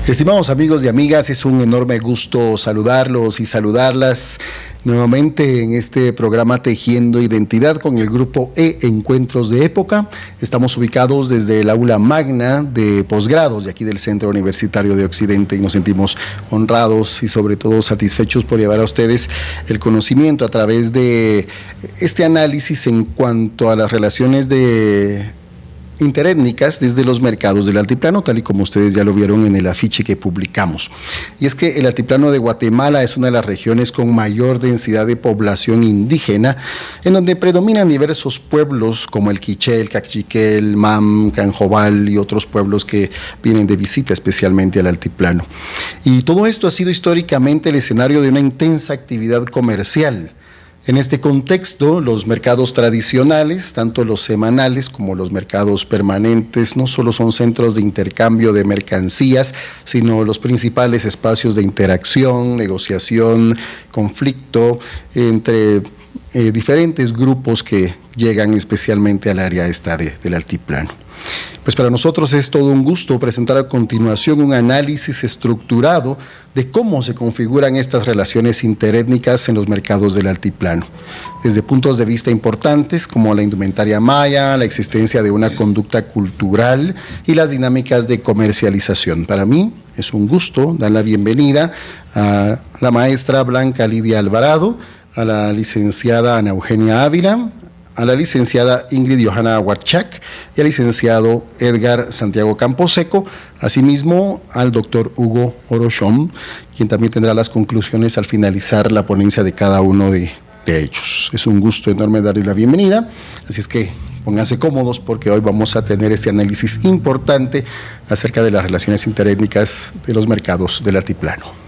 Estimados amigos y amigas, es un enorme gusto saludarlos y saludarlas nuevamente en este programa Tejiendo Identidad con el grupo Encuentros de Época. Estamos ubicados desde el aula magna de posgrados de aquí del Centro Universitario de Occidente y nos sentimos honrados y sobre todo satisfechos por llevar a ustedes el conocimiento a través de este análisis en cuanto a las relaciones interétnicas desde los mercados del altiplano, tal y como ustedes ya lo vieron en el afiche que publicamos. Y es que el altiplano de Guatemala es una de las regiones con mayor densidad de población indígena, en donde predominan diversos pueblos como el Quiché, el Cachiqué, el Mam, Canjobal y otros pueblos que vienen de visita especialmente al altiplano. Y todo esto ha sido históricamente el escenario de una intensa actividad comercial. En este contexto, los mercados tradicionales, tanto los semanales como los mercados permanentes, no solo son centros de intercambio de mercancías, sino los principales espacios de interacción, negociación, conflicto entre diferentes grupos que llegan especialmente al área esta del altiplano. Pues para nosotros es todo un gusto presentar a continuación un análisis estructurado de cómo se configuran estas relaciones interétnicas en los mercados del altiplano, desde puntos de vista importantes como la indumentaria maya, la existencia de una conducta cultural y las dinámicas de comercialización. Para mí es un gusto dar la bienvenida a la maestra Blanca Lidia Alvarado, a la licenciada Ana Eugenia Ávila, a la licenciada Ingrid Johanna Huarchac y al licenciado Edgar Santiago Camposeco, asimismo al doctor Hugo Orochón, quien también tendrá las conclusiones al finalizar la ponencia de cada uno de ellos. Es un gusto enorme darles la bienvenida, así es que pónganse cómodos porque hoy vamos a tener este análisis importante acerca de las relaciones interétnicas de los mercados del altiplano.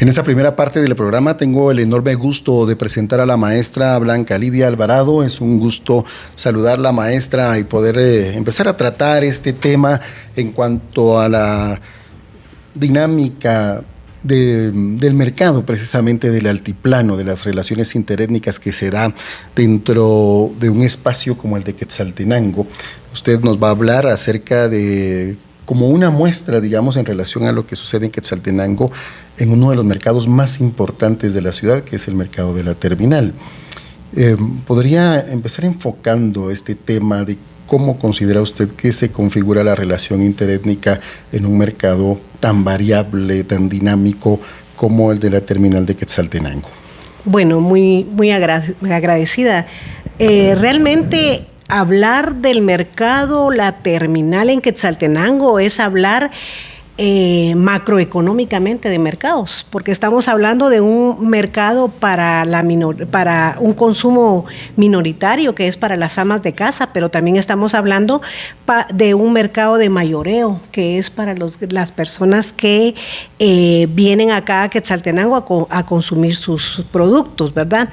En esta primera parte del programa tengo el enorme gusto de presentar a la maestra Blanca Lidia Alvarado. Es un gusto saludar a la maestra y poder empezar a tratar este tema en cuanto a la dinámica del mercado precisamente del altiplano, de las relaciones interétnicas que se da dentro de un espacio como el de Quetzaltenango. Usted nos va a hablar acerca de como una muestra, digamos, en relación a lo que sucede en Quetzaltenango, en uno de los mercados más importantes de la ciudad, que es el mercado de la terminal. ¿Podría empezar enfocando este tema de cómo considera usted que se configura la relación interétnica en un mercado tan variable, tan dinámico como el de la terminal de Quetzaltenango? Bueno, muy agradecida. Realmente hablar del mercado, la terminal en Quetzaltenango, es hablar macroeconómicamente de mercados, porque estamos hablando de un mercado para un consumo minoritario, que es para las amas de casa, pero también estamos hablando de un mercado de mayoreo, que es para las personas que vienen acá a Quetzaltenango a consumir sus productos, ¿verdad?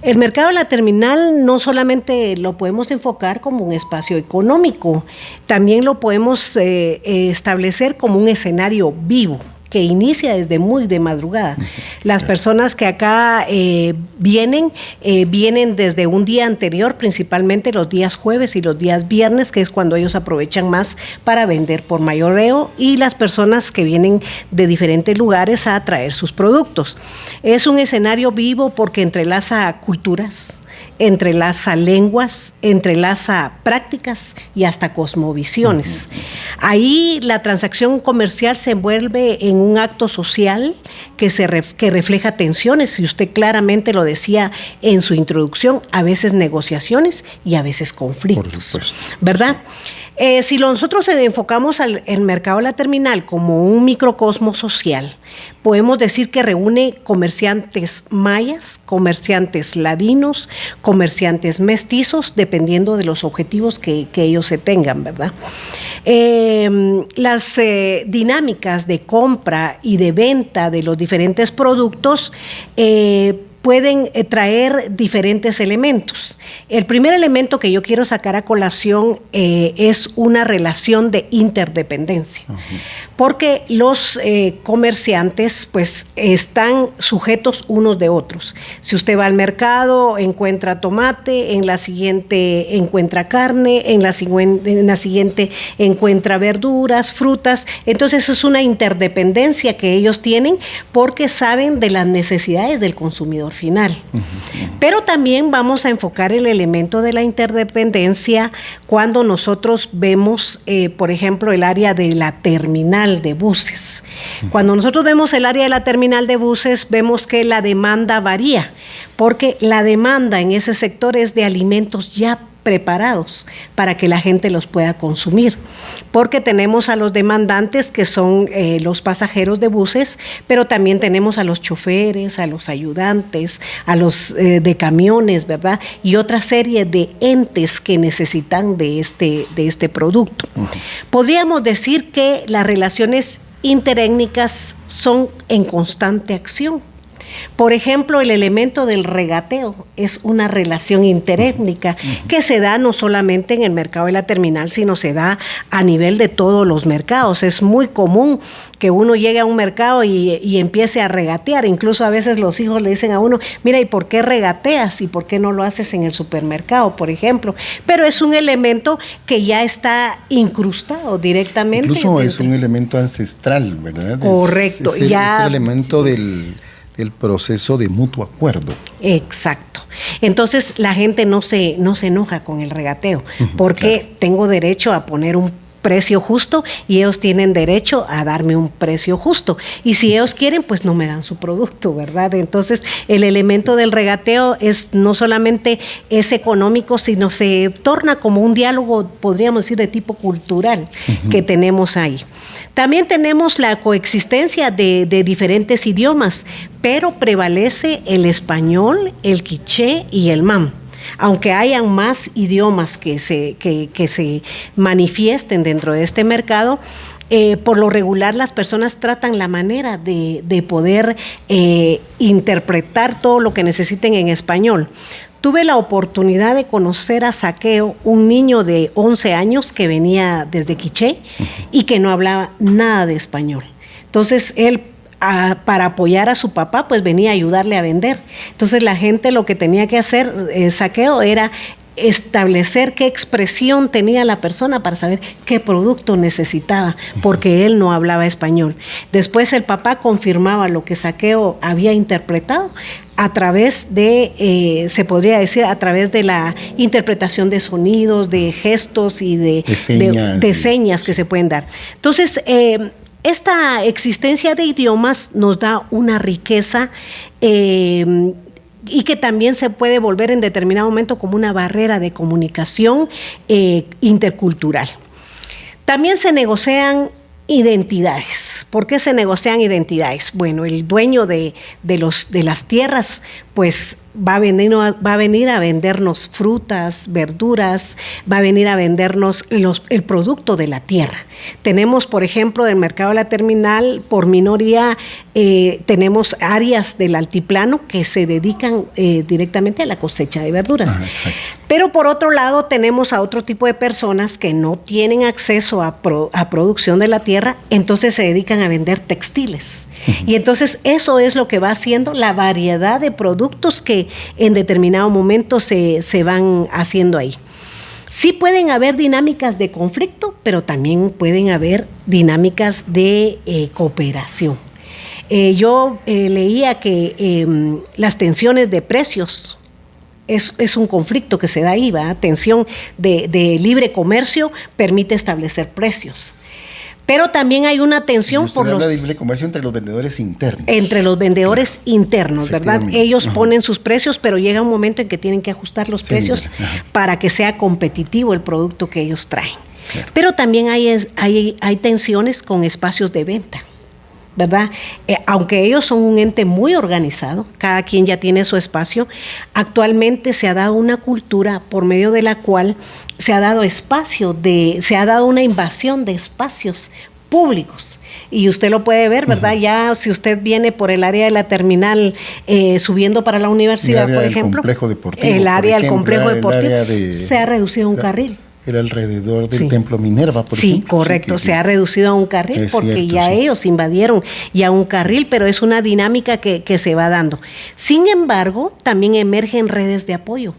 El mercado de la terminal no solamente lo podemos enfocar como un espacio económico, también lo podemos establecer como un escenario vivo, que inicia desde muy de madrugada. Las personas que acá vienen desde un día anterior, principalmente los días jueves y los días viernes, que es cuando ellos aprovechan más para vender por mayoreo, y las personas que vienen de diferentes lugares a traer sus productos. Es un escenario vivo porque entrelaza culturas, entrelaza lenguas, entrelaza prácticas y hasta cosmovisiones. Ahí la transacción comercial se envuelve en un acto social que refleja tensiones, y usted claramente lo decía en su introducción, a veces negociaciones y a veces conflictos. Por supuesto. ¿Verdad? Si nosotros enfocamos el mercado de la terminal como un microcosmo social, podemos decir que reúne comerciantes mayas, comerciantes ladinos, comerciantes mestizos, dependiendo de los objetivos que ellos se tengan, ¿verdad? Las dinámicas de compra y de venta de los diferentes productos pueden traer diferentes elementos. El primer elemento que yo quiero sacar a colación es una relación de interdependencia. porque los comerciantes pues están sujetos unos de otros. Si usted va al mercado, encuentra tomate, en la siguiente encuentra carne, en la siguiente encuentra verduras, frutas. Entonces es una interdependencia que ellos tienen porque saben de las necesidades del consumidor final. Pero también vamos a enfocar el elemento de la interdependencia cuando nosotros vemos, por ejemplo, el área de la terminal de buses. Cuando nosotros vemos el área de la terminal de buses, vemos que la demanda varía, porque la demanda en ese sector es de alimentos ya preparados para que la gente los pueda consumir, porque tenemos a los demandantes que son los pasajeros de buses, pero también tenemos a los choferes, a los ayudantes, a los de camiones, ¿verdad? Y otra serie de entes que necesitan de este producto. Podríamos decir que las relaciones interétnicas son en constante acción. Por ejemplo, el elemento del regateo es una relación interétnica que se da no solamente en el mercado de la terminal, sino se da a nivel de todos los mercados. Es muy común que uno llegue a un mercado y empiece a regatear. Incluso a veces los hijos le dicen a uno, mira, ¿y por qué regateas? ¿Y por qué no lo haces en el supermercado, por ejemplo? Pero es un elemento que ya está incrustado directamente. Incluso es un elemento ancestral, ¿verdad? Correcto. Es el elemento del proceso de mutuo acuerdo. Exacto. Entonces la gente no se enoja con el regateo, porque tengo derecho a poner un precio justo y ellos tienen derecho a darme un precio justo. Y si ellos quieren, pues no me dan su producto, ¿verdad? Entonces el elemento del regateo es no solamente es económico, sino se torna como un diálogo, podríamos decir, de tipo cultural que tenemos ahí. También tenemos la coexistencia de diferentes idiomas, pero prevalece el español, el quiché y el mam. Aunque hayan más idiomas que se manifiesten dentro de este mercado, por lo regular las personas tratan la manera de poder interpretar todo lo que necesiten en español. Tuve la oportunidad de conocer a Saqueo, un niño de 11 años que venía desde Quiché y que no hablaba nada de español. Entonces él, para apoyar a su papá, pues venía a ayudarle a vender. Entonces la gente lo que tenía que hacer, Saqueo, era establecer qué expresión tenía la persona para saber qué producto necesitaba, porque él no hablaba español. Después el papá confirmaba lo que Saqueo había interpretado a través de, se podría decir, a través de la interpretación de sonidos, de gestos y de señas que se pueden dar. Entonces, esta existencia de idiomas nos da una riqueza y que también se puede volver en determinado momento como una barrera de comunicación intercultural. También se negocian identidades. ¿Por qué se negocian identidades? Bueno, el dueño de las tierras, pues va a venir a vendernos frutas, verduras, va a venir a vendernos el producto de la tierra. Tenemos, por ejemplo, del mercado de la terminal, por minoría, tenemos áreas del altiplano que se dedican directamente a la cosecha de verduras. Pero por otro lado tenemos a otro tipo de personas que no tienen acceso a producción de la tierra, entonces se dedican a vender textiles. Y entonces eso es lo que va haciendo la variedad de productos que en determinado momento se van haciendo ahí. Sí pueden haber dinámicas de conflicto, pero también pueden haber dinámicas de cooperación. Yo leía que las tensiones de precios es un conflicto que se da ahí, ¿verdad? Tensión de libre comercio permite establecer precios. Pero también hay una tensión por habla de libre comercio entre los vendedores internos. Entre los vendedores internos, ¿verdad? Ellos ponen sus precios, pero llega un momento en que tienen que ajustar los precios para que sea competitivo el producto que ellos traen. Claro. Pero también hay tensiones con espacios de venta, ¿verdad? Aunque ellos son un ente muy organizado, cada quien ya tiene su espacio, actualmente se ha dado una cultura por medio de la cual se ha dado se ha dado una invasión de espacios públicos. Y usted lo puede ver, ¿verdad? Ya si usted viene por el área de la terminal subiendo para la universidad, por ejemplo, el área del complejo deportivo se ha reducido a un carril. era alrededor del Templo Minerva, por ejemplo. Sí, correcto. Se ha reducido a un carril porque cierto, ya ellos invadieron ya un carril, pero es una dinámica que se va dando. Sin embargo, también emergen redes de apoyo.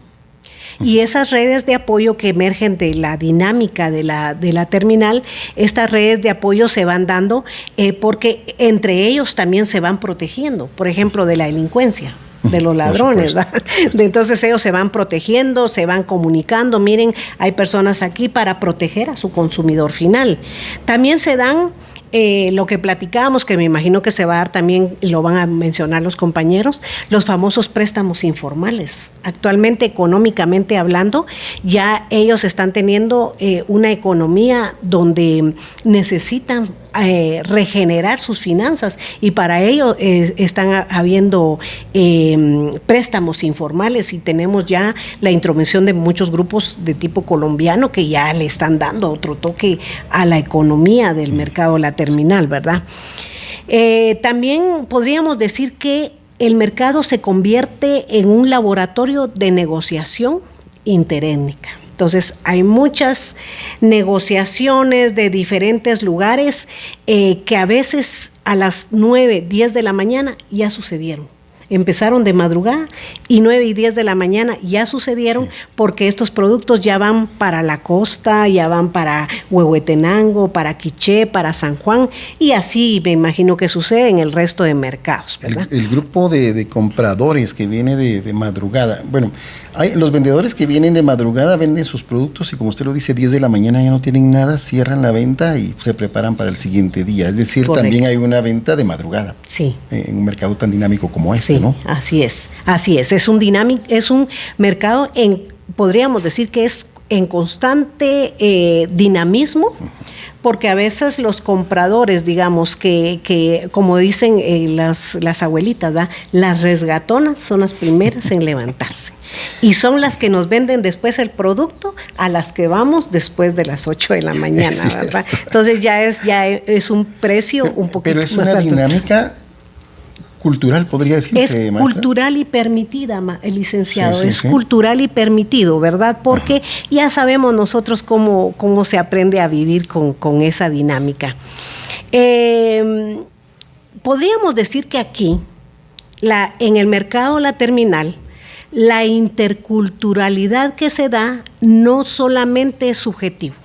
Y esas redes de apoyo que emergen de la dinámica de la terminal, estas redes de apoyo se van dando porque entre ellos también se van protegiendo, por ejemplo, de la delincuencia, de los ladrones, ¿verdad? Entonces ellos se van protegiendo, se van comunicando, miren, hay personas aquí para proteger a su consumidor final. También se dan lo que platicábamos, que me imagino que se va a dar también, lo van a mencionar los compañeros, los famosos préstamos informales. Actualmente, económicamente hablando, ya ellos están teniendo una economía donde necesitan regenerar sus finanzas y para ello están habiendo préstamos informales y tenemos ya la intromisión de muchos grupos de tipo colombiano que ya le están dando otro toque a la economía del mercado de la terminal, ¿verdad? También podríamos decir que el mercado se convierte en un laboratorio de negociación interétnica. Entonces, hay muchas negociaciones de diferentes lugares que a veces a las 9, 10 de la mañana ya sucedieron. Empezaron de madrugada y 9 y 10 de la mañana ya sucedieron porque estos productos ya van para la costa, ya van para Huehuetenango, para Quiché, para San Juan y así me imagino que sucede en el resto de mercados, ¿verdad? El grupo de compradores que viene de madrugada, bueno, los vendedores que vienen de madrugada venden sus productos y como usted lo dice, 10 de la mañana ya no tienen nada, cierran la venta y se preparan para el siguiente día. Es decir, correcto, también hay una venta de madrugada en un mercado tan dinámico como este, sí, ¿no? Así es. Es un mercado podríamos decir que es en constante dinamismo, porque a veces los compradores, digamos, que como dicen las abuelitas, ¿da? Las resgatonas son las primeras en levantarse. Y son las que nos venden después el producto a las que vamos después de las 8 de la mañana, ¿verdad? Entonces ya es un precio un poquito pero es más una alto. Dinámica cultural, podría decirse, es maestra. Cultural y permitida, el licenciado, es cultural y permitido, ¿verdad? Porque ya sabemos nosotros cómo se aprende a vivir con esa dinámica. Podríamos decir que aquí, en el mercado La Terminal, la interculturalidad que se da no solamente es subjetivo,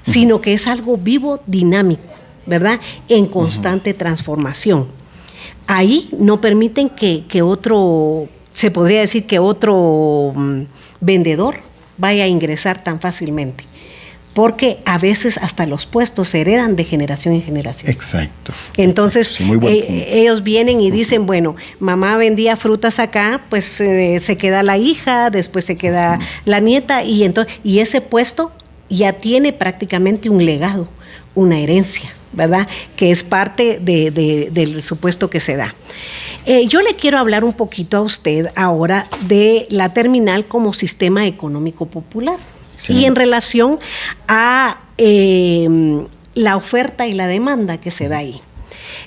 sino que es algo vivo, dinámico, ¿verdad? En constante transformación. Ahí no permiten que otro, se podría decir que otro vendedor vaya a ingresar tan fácilmente, porque a veces hasta los puestos se heredan de generación en generación. Entonces, sí, ellos vienen y dicen, bueno, mamá vendía frutas acá, pues se queda la hija, después se queda la nieta, y ese puesto ya tiene prácticamente un legado, una herencia, ¿verdad? Que es parte del supuesto que se da. Yo le quiero hablar un poquito a usted ahora de la terminal como sistema económico popular y en relación a la oferta y la demanda que se da ahí.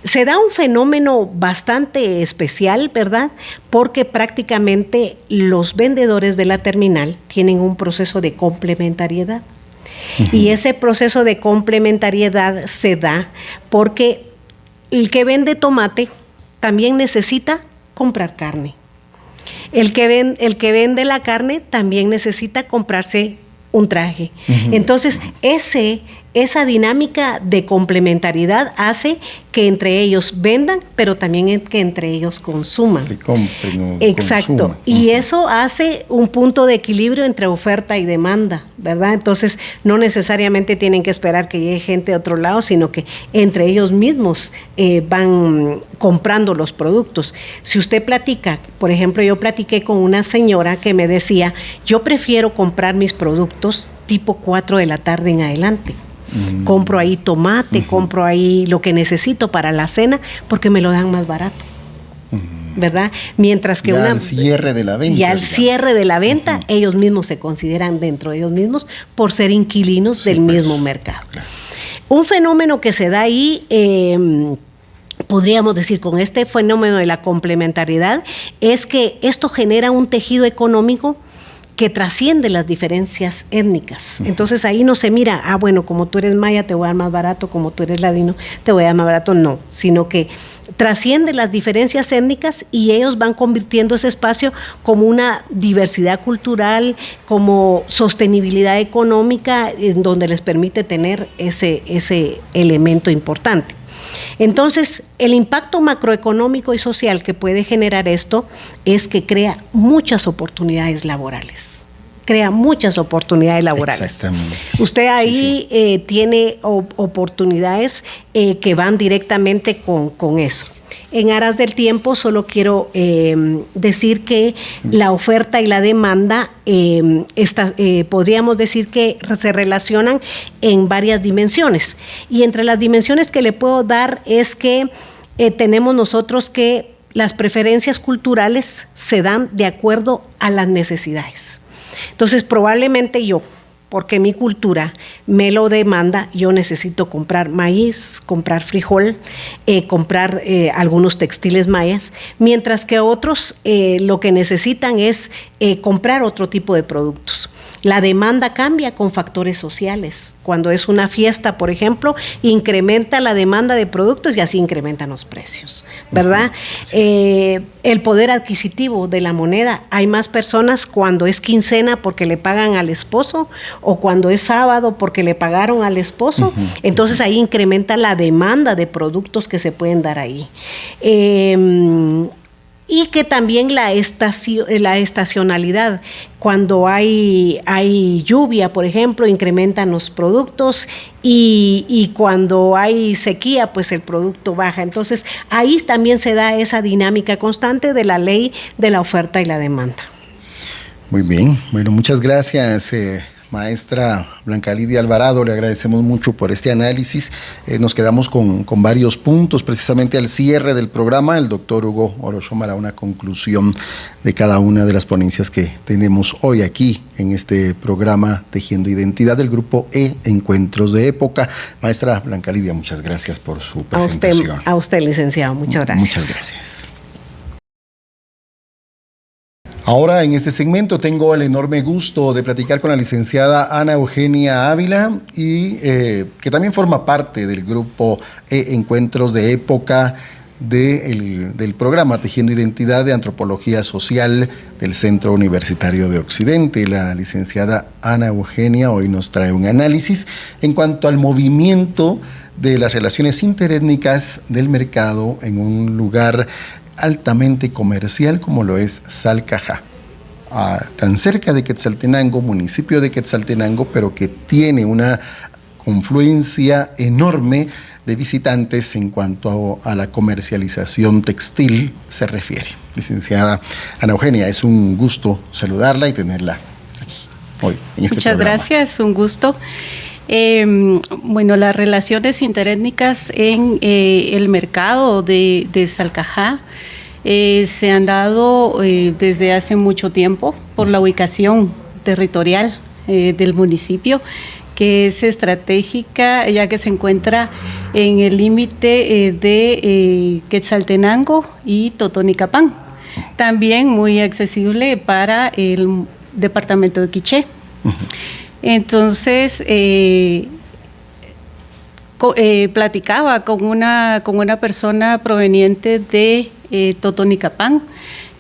Se da un fenómeno bastante especial, ¿verdad? Porque prácticamente los vendedores de la terminal tienen un proceso de complementariedad. Y ese proceso de complementariedad se da porque el que vende tomate también necesita comprar carne. El que vende la carne también necesita comprarse un traje. Entonces, esa dinámica de complementariedad hace que entre ellos vendan, pero también que entre ellos consuman. Se compren. Exacto. Consuman. Y eso hace un punto de equilibrio entre oferta y demanda, ¿verdad? Entonces, no necesariamente tienen que esperar que llegue gente de otro lado, sino que entre ellos mismos van comprando los productos. Si usted platica, por ejemplo, yo platiqué con una señora que me decía, yo prefiero comprar mis productos tipo 4 de la tarde en adelante. Compro ahí tomate, compro ahí lo que necesito para la cena, porque me lo dan más barato, ¿verdad? Mientras que al cierre de la venta. Y al cierre de la venta, ellos mismos se consideran dentro de ellos mismos por ser inquilinos del mismo mercado. Claro. Un fenómeno que se da ahí, podríamos decir, con este fenómeno de la complementariedad, es que esto genera un tejido económico que trasciende las diferencias étnicas. Entonces ahí no se mira, bueno, como tú eres maya te voy a dar más barato, como tú eres ladino te voy a dar más barato, no, sino que trasciende las diferencias étnicas y ellos van convirtiendo ese espacio como una diversidad cultural, como sostenibilidad económica, en donde les permite tener ese elemento importante. Entonces, el impacto macroeconómico y social que puede generar esto es que crea muchas oportunidades laborales. Exactamente. Usted ahí tiene oportunidades que van directamente con eso. En aras del tiempo, solo quiero decir que la oferta y la demanda podríamos decir que se relacionan en varias dimensiones. Y entre las dimensiones que le puedo dar es que tenemos nosotros que las preferencias culturales se dan de acuerdo a las necesidades. Entonces, probablemente yo, porque mi cultura me lo demanda, yo necesito comprar maíz, comprar frijol, comprar algunos textiles mayas, mientras que otros lo que necesitan es comprar otro tipo de productos. La demanda cambia con factores sociales. Cuando es una fiesta, por ejemplo, incrementa la demanda de productos y así incrementan los precios, ¿verdad? El poder adquisitivo de la moneda. Hay más personas cuando es quincena porque le pagan al esposo o cuando es sábado porque le pagaron al esposo. Entonces ahí incrementa la demanda de productos que se pueden dar ahí. Y que también la estacionalidad, cuando hay lluvia, por ejemplo, incrementan los productos y cuando hay sequía, pues el producto baja. Entonces, ahí también se da esa dinámica constante de la ley de la oferta y la demanda. Muy bien, bueno, muchas gracias, maestra Blanca Lidia Alvarado, le agradecemos mucho por este análisis. Nos quedamos con varios puntos, precisamente al cierre del programa. El doctor Hugo Orochom hará una conclusión de cada una de las ponencias que tenemos hoy aquí en este programa Tejiendo Identidad del Grupo E Encuentros de Época. Maestra Blanca Lidia, muchas gracias por su presentación. A usted, licenciado, muchas gracias. Muchas gracias. Ahora en este segmento tengo el enorme gusto de platicar con la licenciada Ana Eugenia Ávila y que también forma parte del grupo Encuentros de Época del programa Tejiendo Identidad de Antropología Social del Centro Universitario de Occidente. La licenciada Ana Eugenia hoy nos trae un análisis en cuanto al movimiento de las relaciones interétnicas del mercado en un lugar altamente comercial como lo es Salcajá, tan cerca de Quetzaltenango, municipio de Quetzaltenango, pero que tiene una confluencia enorme de visitantes en cuanto a la comercialización textil se refiere. Licenciada Ana Eugenia, es un gusto saludarla y tenerla aquí hoy en este Muchas programa. Gracias, un gusto. Bueno, las relaciones interétnicas en el mercado de Salcajá se han dado desde hace mucho tiempo por la ubicación territorial del municipio, que es estratégica ya que se encuentra en el límite de Quetzaltenango y Totonicapán. También muy accesible para el departamento de Quiché. Entonces, platicaba con una persona proveniente de Totonicapán,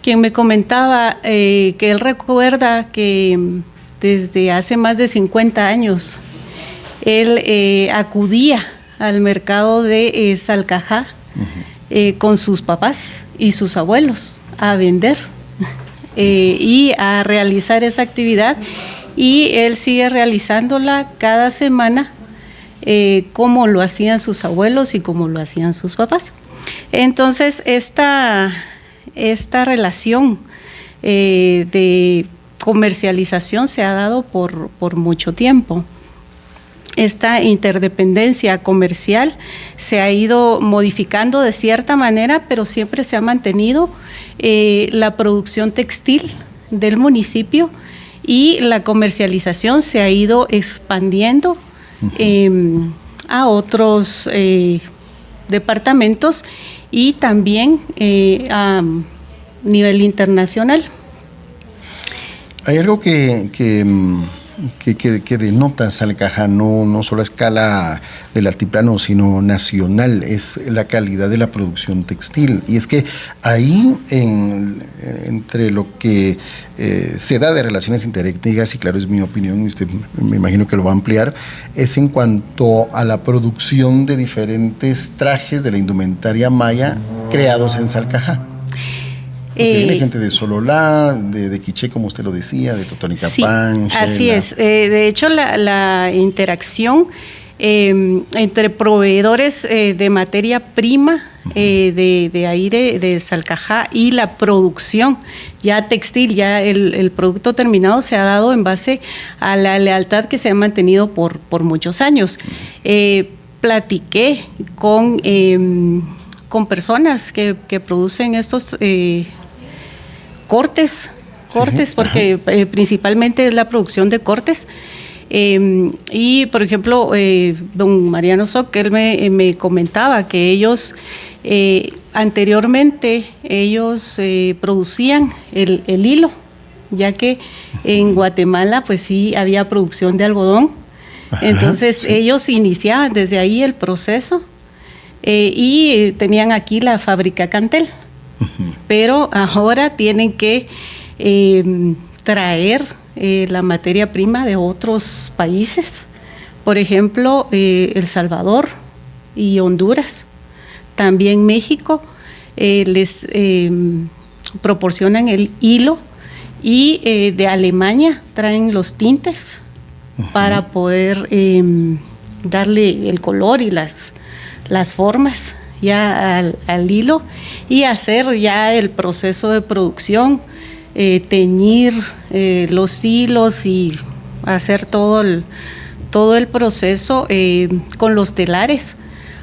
quien me comentaba que él recuerda que desde hace más de 50 años él acudía al mercado de Salcajá con sus papás y sus abuelos a vender y a realizar esa actividad, y él sigue realizándola cada semana como lo hacían sus abuelos y como lo hacían sus papás. Entonces, esta relación de comercialización se ha dado por mucho tiempo. Esta interdependencia comercial se ha ido modificando de cierta manera, pero siempre se ha mantenido la producción textil del municipio, y la comercialización se ha ido expandiendo a otros departamentos y también a nivel internacional. Hay algo que denota Salcajá, no solo a escala del altiplano, sino nacional, es la calidad de la producción textil. Y es que ahí, entre lo que se da de relaciones interétnicas, y claro, es mi opinión, y usted me imagino que lo va a ampliar, es en cuanto a la producción de diferentes trajes de la indumentaria maya creados en Salcajá. Viene gente de Sololá, de Quiché, como usted lo decía, de Totonicapán. Sí, así es. De hecho, la interacción entre proveedores de materia prima de ahí de Salcajá y la producción ya textil, ya el producto terminado se ha dado en base a la lealtad que se ha mantenido por muchos años. Platiqué con personas que producen estos cortes, sí, porque principalmente es la producción de cortes. Y, por ejemplo, don Mariano Soc, él me comentaba que ellos, anteriormente, ellos producían el hilo, ya que en Guatemala, pues sí, había producción de algodón. Ajá, entonces, sí, ellos iniciaban desde ahí el proceso y tenían aquí la fábrica Cantel. Pero ahora tienen que traer la materia prima de otros países, por ejemplo, El Salvador y Honduras, también México, les proporcionan el hilo y de Alemania traen los tintes para poder darle el color y las formas ya al hilo y hacer ya el proceso de producción, teñir los hilos y hacer todo el proceso con los telares.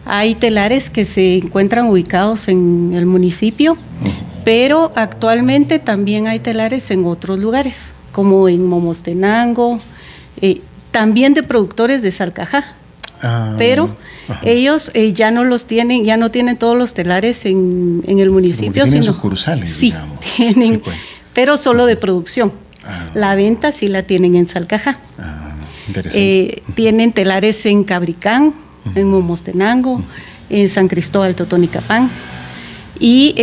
Hay telares que se encuentran ubicados en el municipio, pero actualmente también hay telares en otros lugares, como en Momostenango, también de productores de Salcajá. Pero ellos ya no los tienen, ya no tienen todos los telares en el municipio, tienen sucursales, sí, digamos. Tienen, sí, pues, pero solo de producción. La venta sí la tienen en Salcajá. Interesante. Tienen telares en Cabricán, en Momostenango, en San Cristóbal Totonicapán, y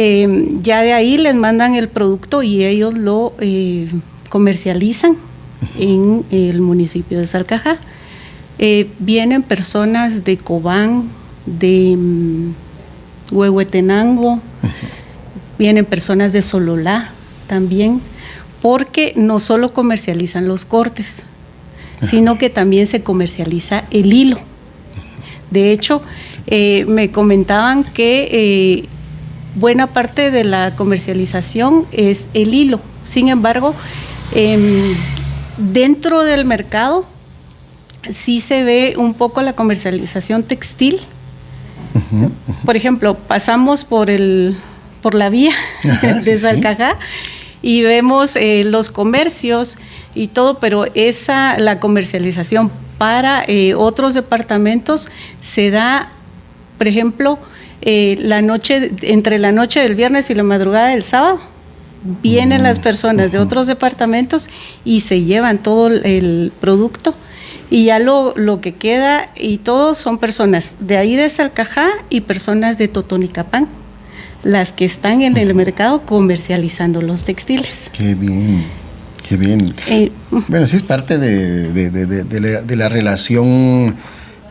ya de ahí les mandan el producto y ellos lo comercializan en el municipio de Salcajá. Vienen personas de Cobán, de Huehuetenango, vienen personas de Sololá también, porque no solo comercializan los cortes, sino que también se comercializa el hilo. De hecho, me comentaban que buena parte de la comercialización es el hilo. Sin embargo, dentro del mercado sí se ve un poco la comercialización textil. Por ejemplo, pasamos por la vía de Salcajá y vemos los comercios y todo, pero la comercialización para otros departamentos se da, por ejemplo, entre la noche del viernes y la madrugada del sábado. Vienen las personas de otros departamentos y se llevan todo el producto. Y ya lo que queda y todo son personas de ahí de Salcajá y personas de Totonicapán, las que están en el mercado comercializando los textiles. Qué bien, qué bien. Bueno, sí es parte de la relación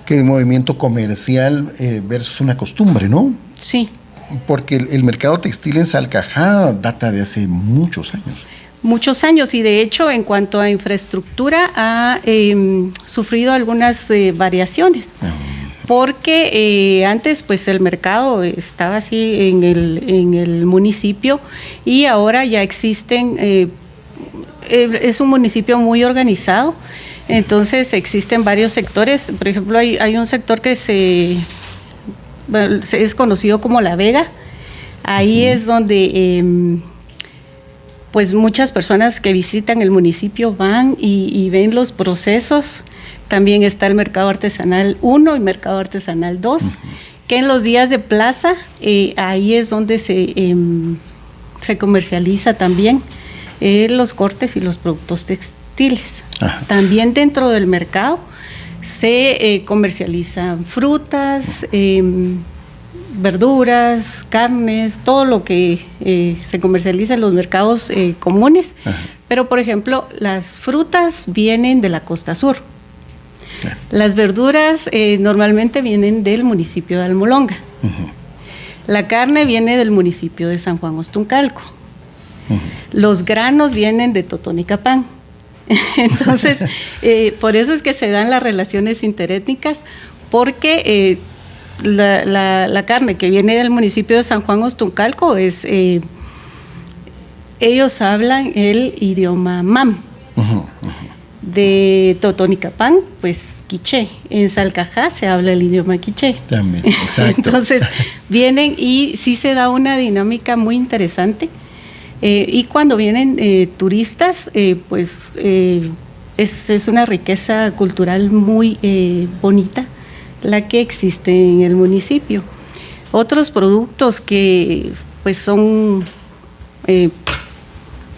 que de movimiento comercial versus una costumbre, ¿no? Sí. Porque el mercado textil en Salcajá data de hace muchos años. Muchos años, y de hecho en cuanto a infraestructura ha sufrido algunas variaciones, porque antes pues el mercado estaba así en el municipio y ahora ya existen, es un municipio muy organizado, entonces existen varios sectores. Por ejemplo, hay un sector que es conocido como La Vega. Ahí es donde pues muchas personas que visitan el municipio van y ven los procesos. También está el Mercado Artesanal 1 y Mercado Artesanal 2, que en los días de plaza, ahí es donde se comercializa también los cortes y los productos textiles. Ajá. También dentro del mercado se comercializan frutas, verduras, carnes, todo lo que se comercializa en los mercados comunes. Ajá. Pero, por ejemplo, las frutas vienen de la costa sur. Claro. Las verduras normalmente vienen del municipio de Almolonga. Uh-huh. La carne viene del municipio de San Juan Ostuncalco. Uh-huh. Los granos vienen de Totonicapán. Entonces, por eso es que se dan las relaciones interétnicas, porque la carne que viene del municipio de San Juan Ostuncalco es... ellos hablan el idioma mam. Uh-huh, uh-huh. De Totonicapán, pues quiché. En Salcajá se habla el idioma quiché. También, exacto. Entonces vienen y sí se da una dinámica muy interesante. Y cuando vienen turistas, pues es una riqueza cultural muy bonita la que existe en el municipio. Otros productos que pues son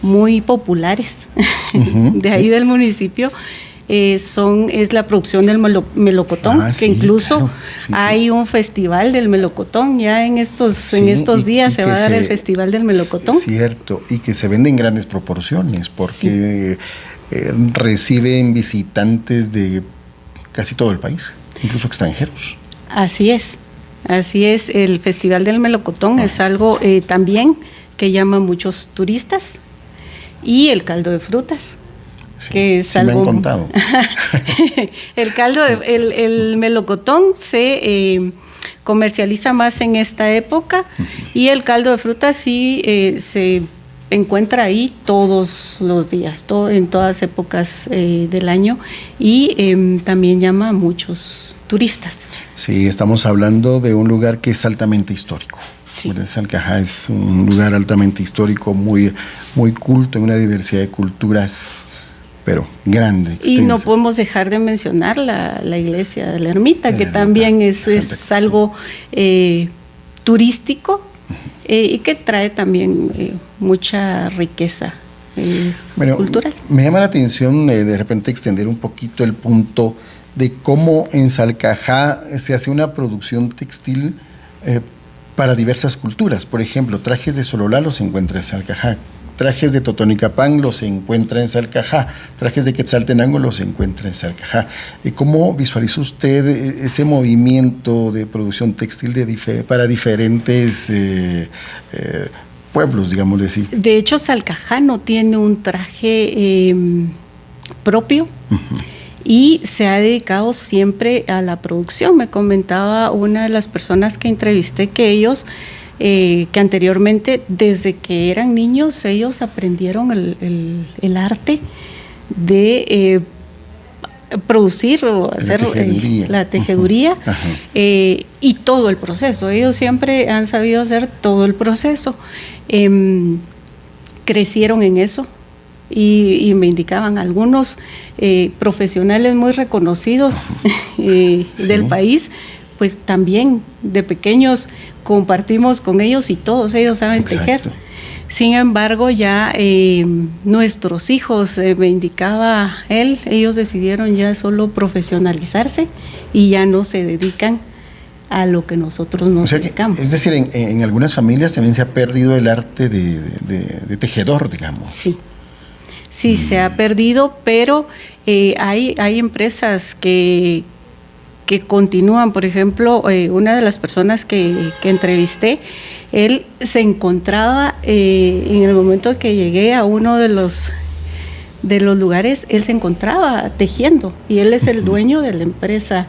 muy populares uh-huh, de ahí sí. Del municipio es la producción del melocotón, que sí, incluso claro. Sí, hay sí. Un festival del melocotón, ya en estos días se va a dar el festival del melocotón. Cierto, y que se vende en grandes proporciones, porque sí. Reciben visitantes de casi todo el país, incluso extranjeros. Así es, el festival del melocotón es algo también que llama a muchos turistas. Y el caldo de frutas, sí, que es algo... me han contado. El caldo, el melocotón se comercializa más en esta época uh-huh. Y el caldo de frutas sí se encuentra ahí todos los días, en todas épocas del año y también llama a muchos turistas. Sí, estamos hablando de un lugar que es altamente histórico. Sí. Salcajá es un lugar altamente histórico, muy, muy culto, en una diversidad de culturas, pero grande, extensa. Y no podemos dejar de mencionar la iglesia de la Ermita, que también es algo turístico uh-huh. Y que trae también mucha riqueza cultural. Me llama la atención de repente extender un poquito el punto de cómo en Salcajá se hace una producción textil para diversas culturas. Por ejemplo, trajes de Sololá los encuentra en Salcajá, trajes de Totonicapán los encuentra en Salcajá, trajes de Quetzaltenango los encuentra en Salcajá. ¿Cómo visualiza usted ese movimiento de producción textil para diferentes pueblos, digamos así? De hecho, Salcajá no tiene un traje propio. Uh-huh. Y se ha dedicado siempre a la producción. Me comentaba una de las personas que entrevisté que ellos, que anteriormente, desde que eran niños, ellos aprendieron el arte de producir o hacer la tejeduría uh-huh. Y todo el proceso. Ellos siempre han sabido hacer todo el proceso. Crecieron en eso. Y me indicaban algunos profesionales muy reconocidos sí. Del país, pues también de pequeños compartimos con ellos y todos ellos saben tejer. Sin embargo, ya nuestros hijos, me indicaba él, ellos decidieron ya solo profesionalizarse y ya no se dedican a lo que nosotros nos dedicamos. Es decir, en algunas familias también se ha perdido el arte de tejedor, digamos. Sí, se ha perdido, pero hay empresas que continúan. Por ejemplo, una de las personas que entrevisté, él se encontraba, en el momento que llegué a uno de los lugares, él se encontraba tejiendo y él es el dueño de la empresa.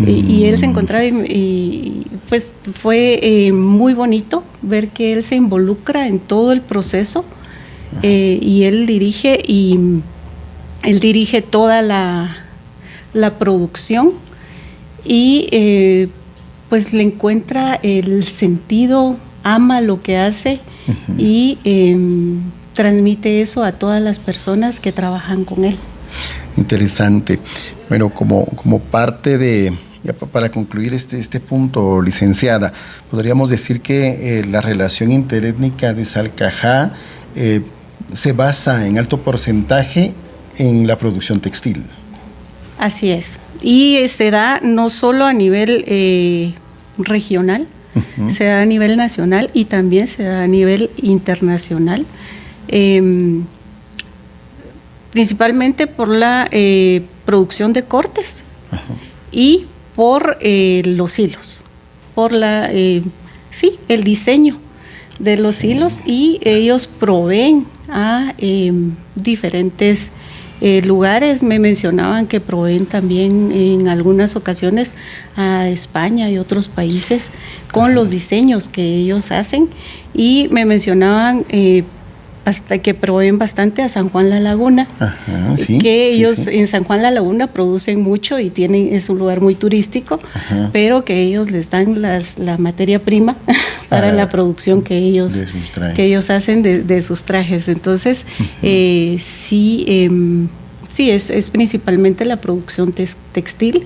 Y él se encontraba y pues fue muy bonito ver que él se involucra en todo el proceso. Y él dirige toda la producción y pues le encuentra el sentido, ama lo que hace uh-huh. Y transmite eso a todas las personas que trabajan con él. Interesante. Bueno, como parte de, ya para concluir este punto, licenciada, podríamos decir que la relación interétnica de Salcajá se basa en alto porcentaje en la producción textil. Así es. Y se da no solo a nivel regional, se da a nivel nacional y también se da a nivel internacional, principalmente por la producción de cortes y por los hilos, por el diseño de los hilos, y ellos proveen a diferentes lugares. Me mencionaban que proveen también en algunas ocasiones a España y otros países con los diseños que ellos hacen, y me mencionaban hasta que proveen bastante a San Juan La Laguna, que ellos en San Juan La Laguna producen mucho y es un lugar muy turístico, pero que ellos les dan la materia prima para la producción que ellos hacen de sus trajes. Entonces, sí, es principalmente la producción textil.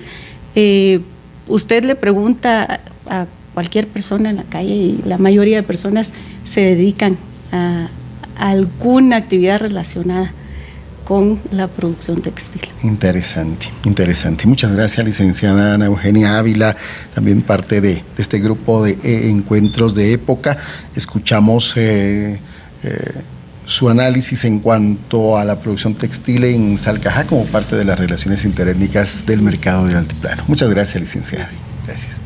Usted le pregunta a cualquier persona en la calle y la mayoría de personas se dedican a alguna actividad relacionada con la producción textil. Interesante, interesante. Muchas gracias, licenciada Ana Eugenia Ávila, también parte de este grupo de encuentros de época. Escuchamos su análisis en cuanto a la producción textil en Salcajá como parte de las relaciones interétnicas del mercado del altiplano. Muchas gracias, licenciada. Gracias.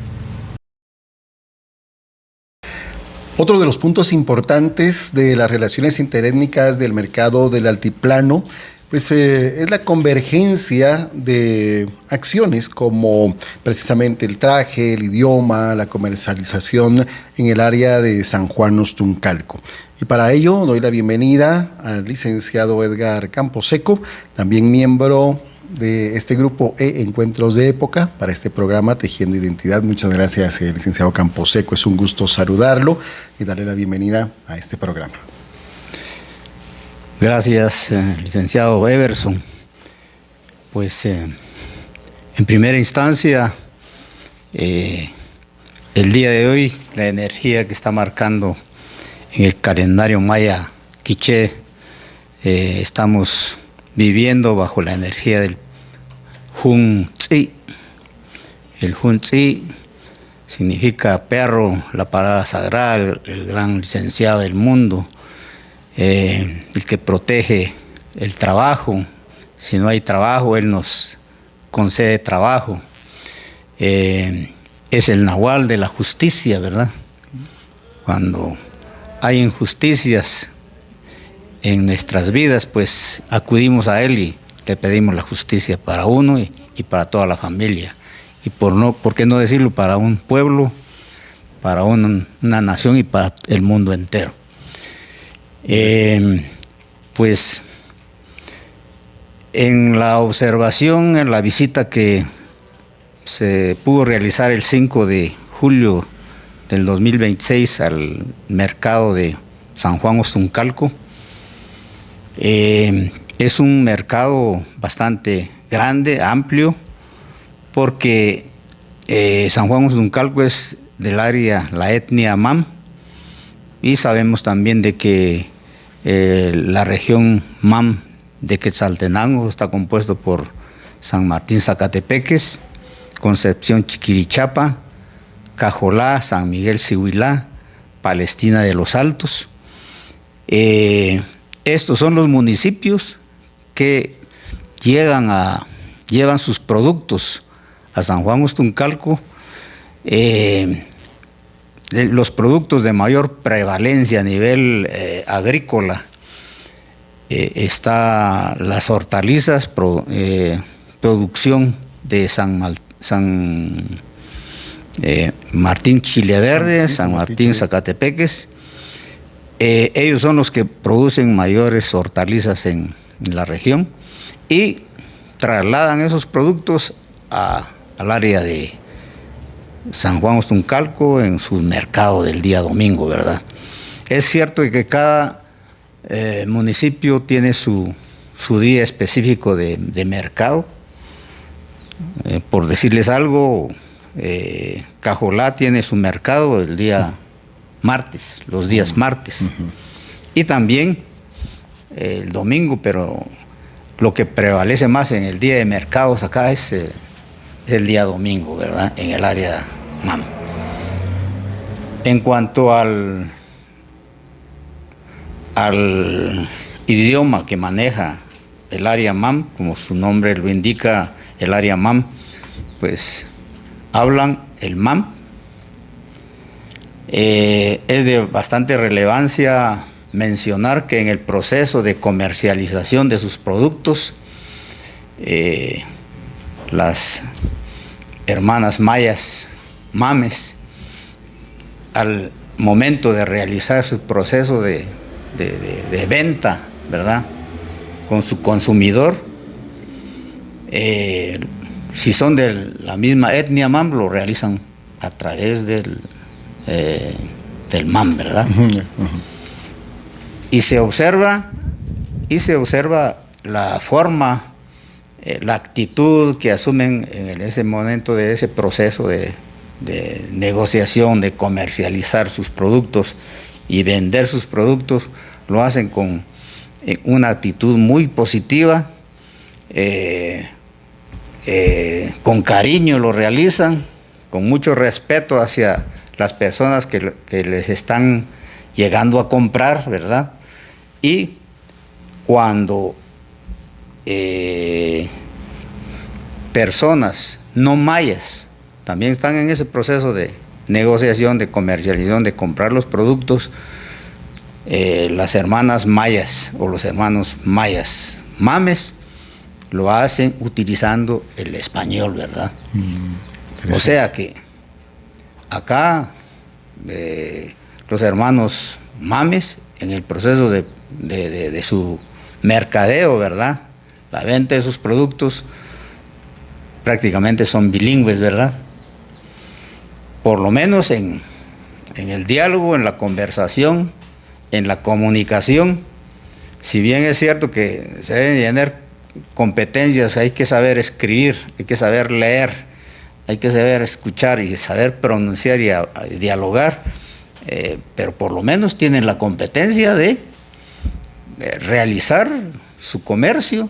Otro de los puntos importantes de las relaciones interétnicas del mercado del altiplano pues, es la convergencia de acciones como precisamente el traje, el idioma, la comercialización en el área de San Juan Ostuncalco. Y para ello doy la bienvenida al licenciado Edgar Camposeco, también miembro de este grupo Encuentros de Época para este programa Tejiendo Identidad. Muchas gracias, licenciado Camposeco. Es un gusto saludarlo y darle la bienvenida a este programa. Gracias, licenciado Everson. Pues en primera instancia, el día de hoy, la energía que está marcando en el calendario maya quiché, estamos viviendo bajo la energía del Hun Tzi. El Hun Tzi significa perro, la palabra sagrada, el gran licenciado del mundo, el que protege el trabajo. Si no hay trabajo, él nos concede trabajo. Es el nahual de la justicia, ¿verdad? Cuando hay injusticias en nuestras vidas, pues acudimos a él y le pedimos la justicia para uno y para toda la familia. Y por qué no decirlo, para un pueblo, para una nación y para el mundo entero. Pues en la observación, en la visita que se pudo realizar el 5 de julio del 2026 al mercado de San Juan Ostuncalco, es un mercado bastante grande, amplio, porque San Juan Ostuncalco es del área, la etnia Mam, y sabemos también de que la región Mam de Quetzaltenango está compuesto por San Martín Zacatepeques, Concepción Chiquirichapa, Cajolá, San Miguel Zihuilá, Palestina de los Altos. Estos son los municipios que llevan sus productos a San Juan Ostuncalco. Los productos de mayor prevalencia a nivel agrícola está las hortalizas, producción de San Martín Chileverde, San Martín Zacatepeques. Ellos son los que producen mayores hortalizas en la región y trasladan esos productos al área de San Juan Ostuncalco en su mercado del día domingo, ¿verdad? Es cierto que cada municipio tiene su día específico de mercado. Por decirles algo, Cajolá tiene su mercado el día martes, los días martes. Y también el domingo, pero lo que prevalece más en el día de mercados acá es el día domingo, ¿verdad? En el área MAM. En cuanto al idioma que maneja el área MAM, como su nombre lo indica, el área MAM, pues hablan el MAM. Es de bastante relevancia mencionar que en el proceso de comercialización de sus productos, las hermanas mayas, mames, al momento de realizar su proceso de venta, ¿verdad?, con su consumidor, si son de la misma etnia MAM, lo realizan a través del MAM, ¿verdad? Y se observa la forma, la actitud que asumen en ese momento de ese proceso de negociación, de comercializar sus productos y vender sus productos. Lo hacen con una actitud muy positiva, con cariño lo realizan, con mucho respeto hacia las personas que les están llegando a comprar, ¿verdad? Y cuando personas no mayas también están en ese proceso de negociación, de comercialización, de comprar los productos, las hermanas mayas o los hermanos mayas, mames, lo hacen utilizando el español, ¿verdad? O sea que acá los hermanos mames, en el proceso de su mercadeo, ¿verdad?, la venta de sus productos, prácticamente son bilingües, ¿verdad? Por lo menos en el diálogo, en la conversación, en la comunicación. Si bien es cierto que se deben tener competencias, hay que saber escribir, hay que saber leer, hay que saber escuchar y saber pronunciar y dialogar, pero por lo menos tienen la competencia de realizar su comercio,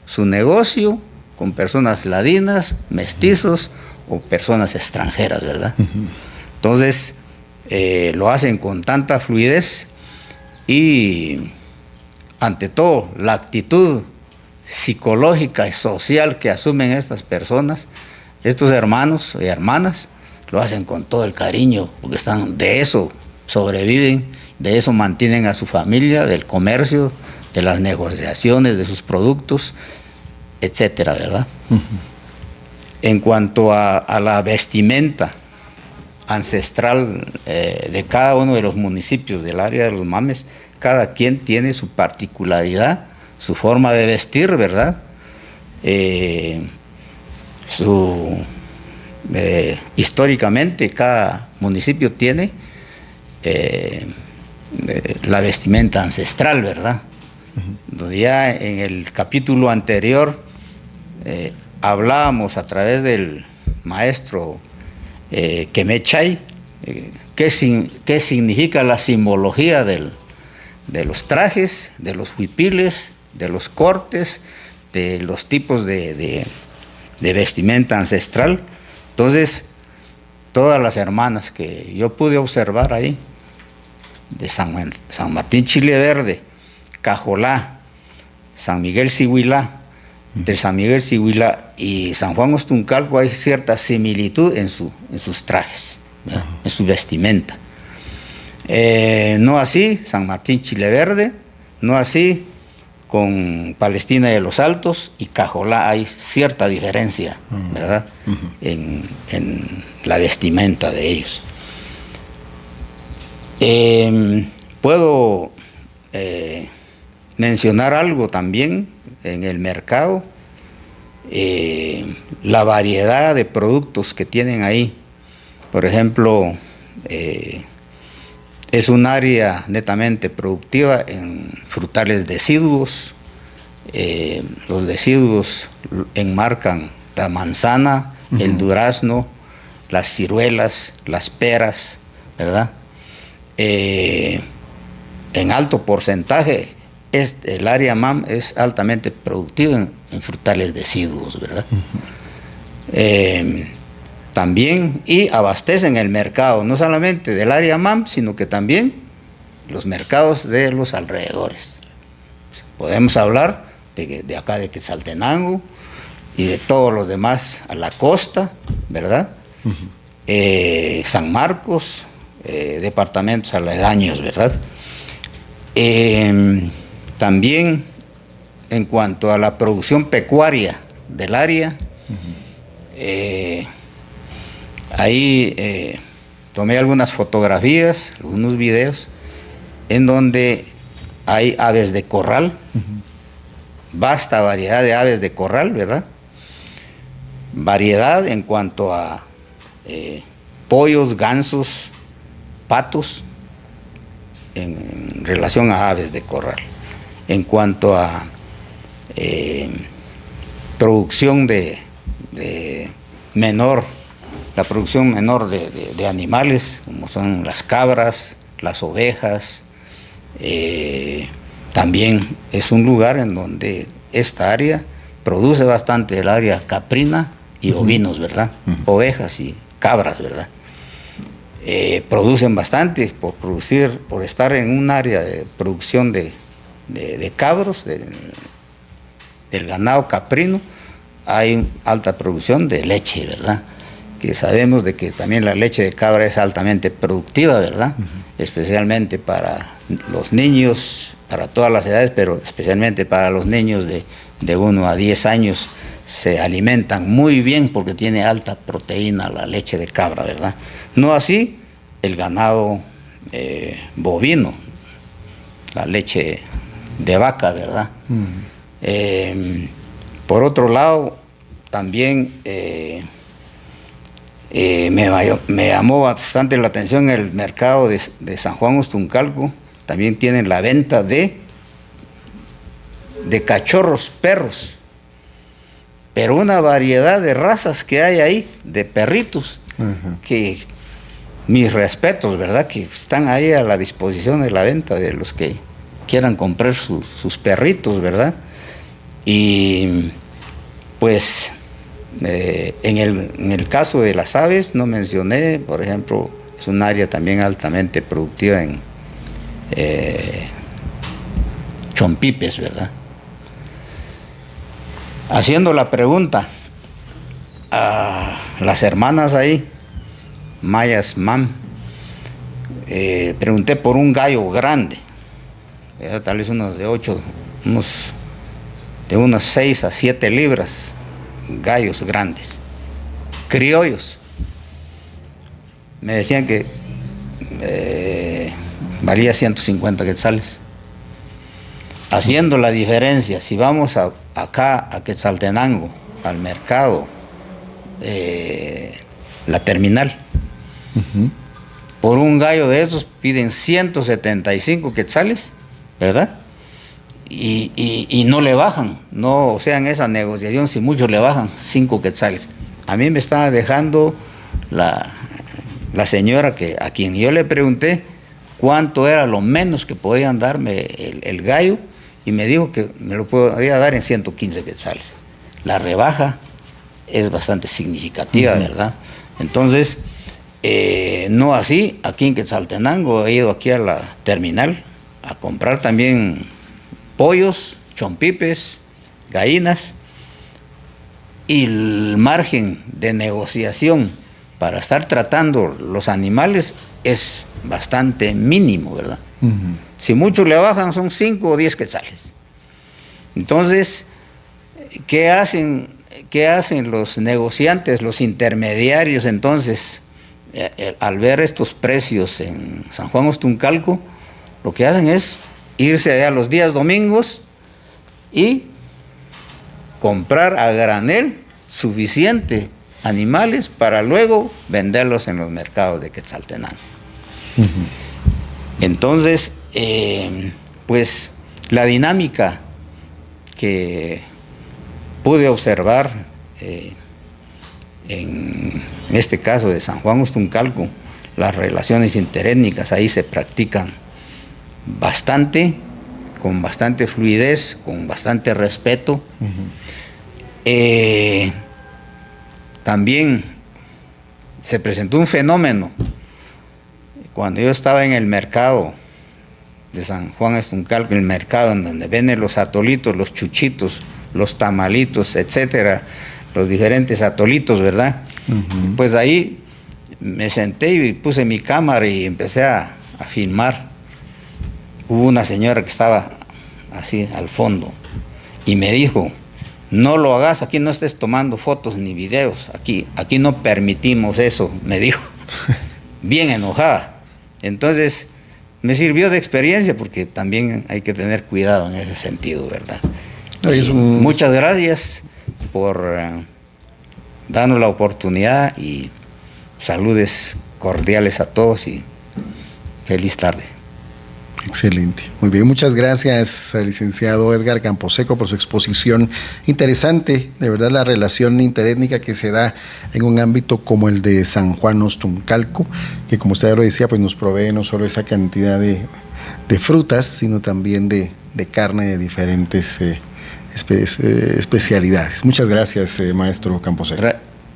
su negocio con personas ladinas, mestizos o personas extranjeras, ¿verdad? Entonces, lo hacen con tanta fluidez y, ante todo, la actitud psicológica y social que asumen estas personas, estos hermanos y hermanas, lo hacen con todo el cariño, porque de eso sobreviven, de eso mantienen a su familia, del comercio, de las negociaciones de sus productos, etcétera, ¿verdad? En cuanto a la vestimenta ancestral de cada uno de los municipios del área de los mames, cada quien tiene su particularidad, su forma de vestir, ¿verdad? Históricamente cada municipio tiene la vestimenta ancestral, ¿verdad? Donde ya en el capítulo anterior hablábamos a través del maestro Quemechay, qué significa la simbología de los trajes, de los huipiles, de los cortes, de los tipos de vestimenta ancestral. Entonces, todas las hermanas que yo pude observar ahí, de San Martín Chile Verde, Cajolá, San Miguel Sihuilá, de San Miguel Sihuilá y San Juan Ostuncalco, hay cierta similitud en sus trajes, ¿verdad?, en su vestimenta. No así San Martín Chile Verde, no así con Palestina de los Altos y Cajolá, hay cierta diferencia, ¿verdad?, en la vestimenta de ellos. Puedo mencionar algo también en el mercado, la variedad de productos que tienen ahí. Por ejemplo, es un área netamente productiva en frutales deciduos. Los deciduos enmarcan la manzana, el durazno, las ciruelas, las peras, ¿verdad? En alto porcentaje el área MAM es altamente productiva en frutales deciduos, ¿verdad? También, y abastecen el mercado, no solamente del área MAM, sino que también los mercados de los alrededores. Podemos hablar de acá de Quetzaltenango y de todos los demás a la costa, ¿verdad? San Marcos, departamentos aledaños, ¿verdad? También en cuanto a la producción pecuaria del área, ahí tomé algunas fotografías, algunos videos, en donde hay aves de corral, vasta variedad de aves de corral, ¿verdad? Variedad en cuanto a pollos, gansos, patos, en relación a aves de corral. En cuanto a producción la producción menor de animales, como son las cabras, las ovejas, también es un lugar en donde esta área produce bastante, el área caprina y ovinos, ¿verdad? Ovejas y cabras, ¿verdad? Producen bastante por estar en un área de producción de cabros, del ganado caprino. Hay alta producción de leche, ¿verdad? Que sabemos de que también la leche de cabra es altamente productiva, ¿verdad? Especialmente para los niños, para todas las edades, pero especialmente para los niños de 1 a 10 años, se alimentan muy bien porque tiene alta proteína la leche de cabra, ¿verdad? No así el ganado bovino, la leche de vaca, ¿verdad? Por otro lado, también me llamó bastante la atención el mercado de San Juan Ostuncalco. También tienen la venta de cachorros, perros, pero una variedad de razas que hay ahí, de perritos, que mis respetos, ¿verdad? Que están ahí a la disposición de la venta de los que quieran comprar sus perritos, ¿verdad? Y pues en el caso de las aves, no mencioné, por ejemplo, es un área también altamente productiva en chompipes, ¿verdad? Haciendo la pregunta a las hermanas ahí, Mayas Mam, pregunté por un gallo grande, tal vez unos de unas 6 a 7 libras, gallos grandes, criollos. Me decían que valía 150 quetzales. Haciendo la diferencia, si vamos acá a Quetzaltenango, al mercado, la terminal, por un gallo de esos piden 175 quetzales, ¿verdad? Y no le bajan, no, o sea, en esa negociación, si mucho le bajan, 5 quetzales. A mí me estaba dejando la señora a quien yo le pregunté cuánto era lo menos que podían darme el gallo, y me dijo que me lo podía dar en 115 quetzales. La rebaja es bastante significativa, ¿verdad? Entonces, no así, aquí en Quetzaltenango he ido aquí a la terminal a comprar también pollos, chompipes, gallinas, y el margen de negociación para estar tratando los animales es bastante mínimo, ¿verdad? Si mucho le bajan son 5 o 10 quetzales. Entonces, ¿qué hacen los negociantes, los intermediarios? Entonces, al ver estos precios en San Juan Ostuncalco, lo que hacen es irse allá los días domingos y comprar a granel suficiente animales para luego venderlos en los mercados de Quetzaltenango. Entonces, pues la dinámica que pude observar en este caso de San Juan Ostuncalco, las relaciones interétnicas ahí se practican bastante con bastante fluidez, con bastante respeto. También se presentó un fenómeno cuando yo estaba en el mercado de San Juan Estuncalco, el mercado en donde venden los atolitos, los chuchitos, los tamalitos, etcétera, los diferentes atolitos, ¿verdad? Pues ahí me senté y puse mi cámara y empecé a filmar. Hubo una señora que estaba así al fondo y me dijo: no lo hagas, aquí no estés tomando fotos ni videos, aquí no permitimos eso, me dijo, bien enojada. Entonces me sirvió de experiencia, porque también hay que tener cuidado en ese sentido, ¿verdad? Muchas gracias por darnos la oportunidad, y saludes cordiales a todos y feliz tarde. Excelente, muy bien, muchas gracias al licenciado Edgar Camposeco por su exposición interesante. De verdad, la relación interétnica que se da en un ámbito como el de San Juan Ostuncalco, que como usted ya lo decía, pues nos provee no solo esa cantidad de frutas, sino también de carne de diferentes especialidades. Muchas gracias, maestro Camposeco.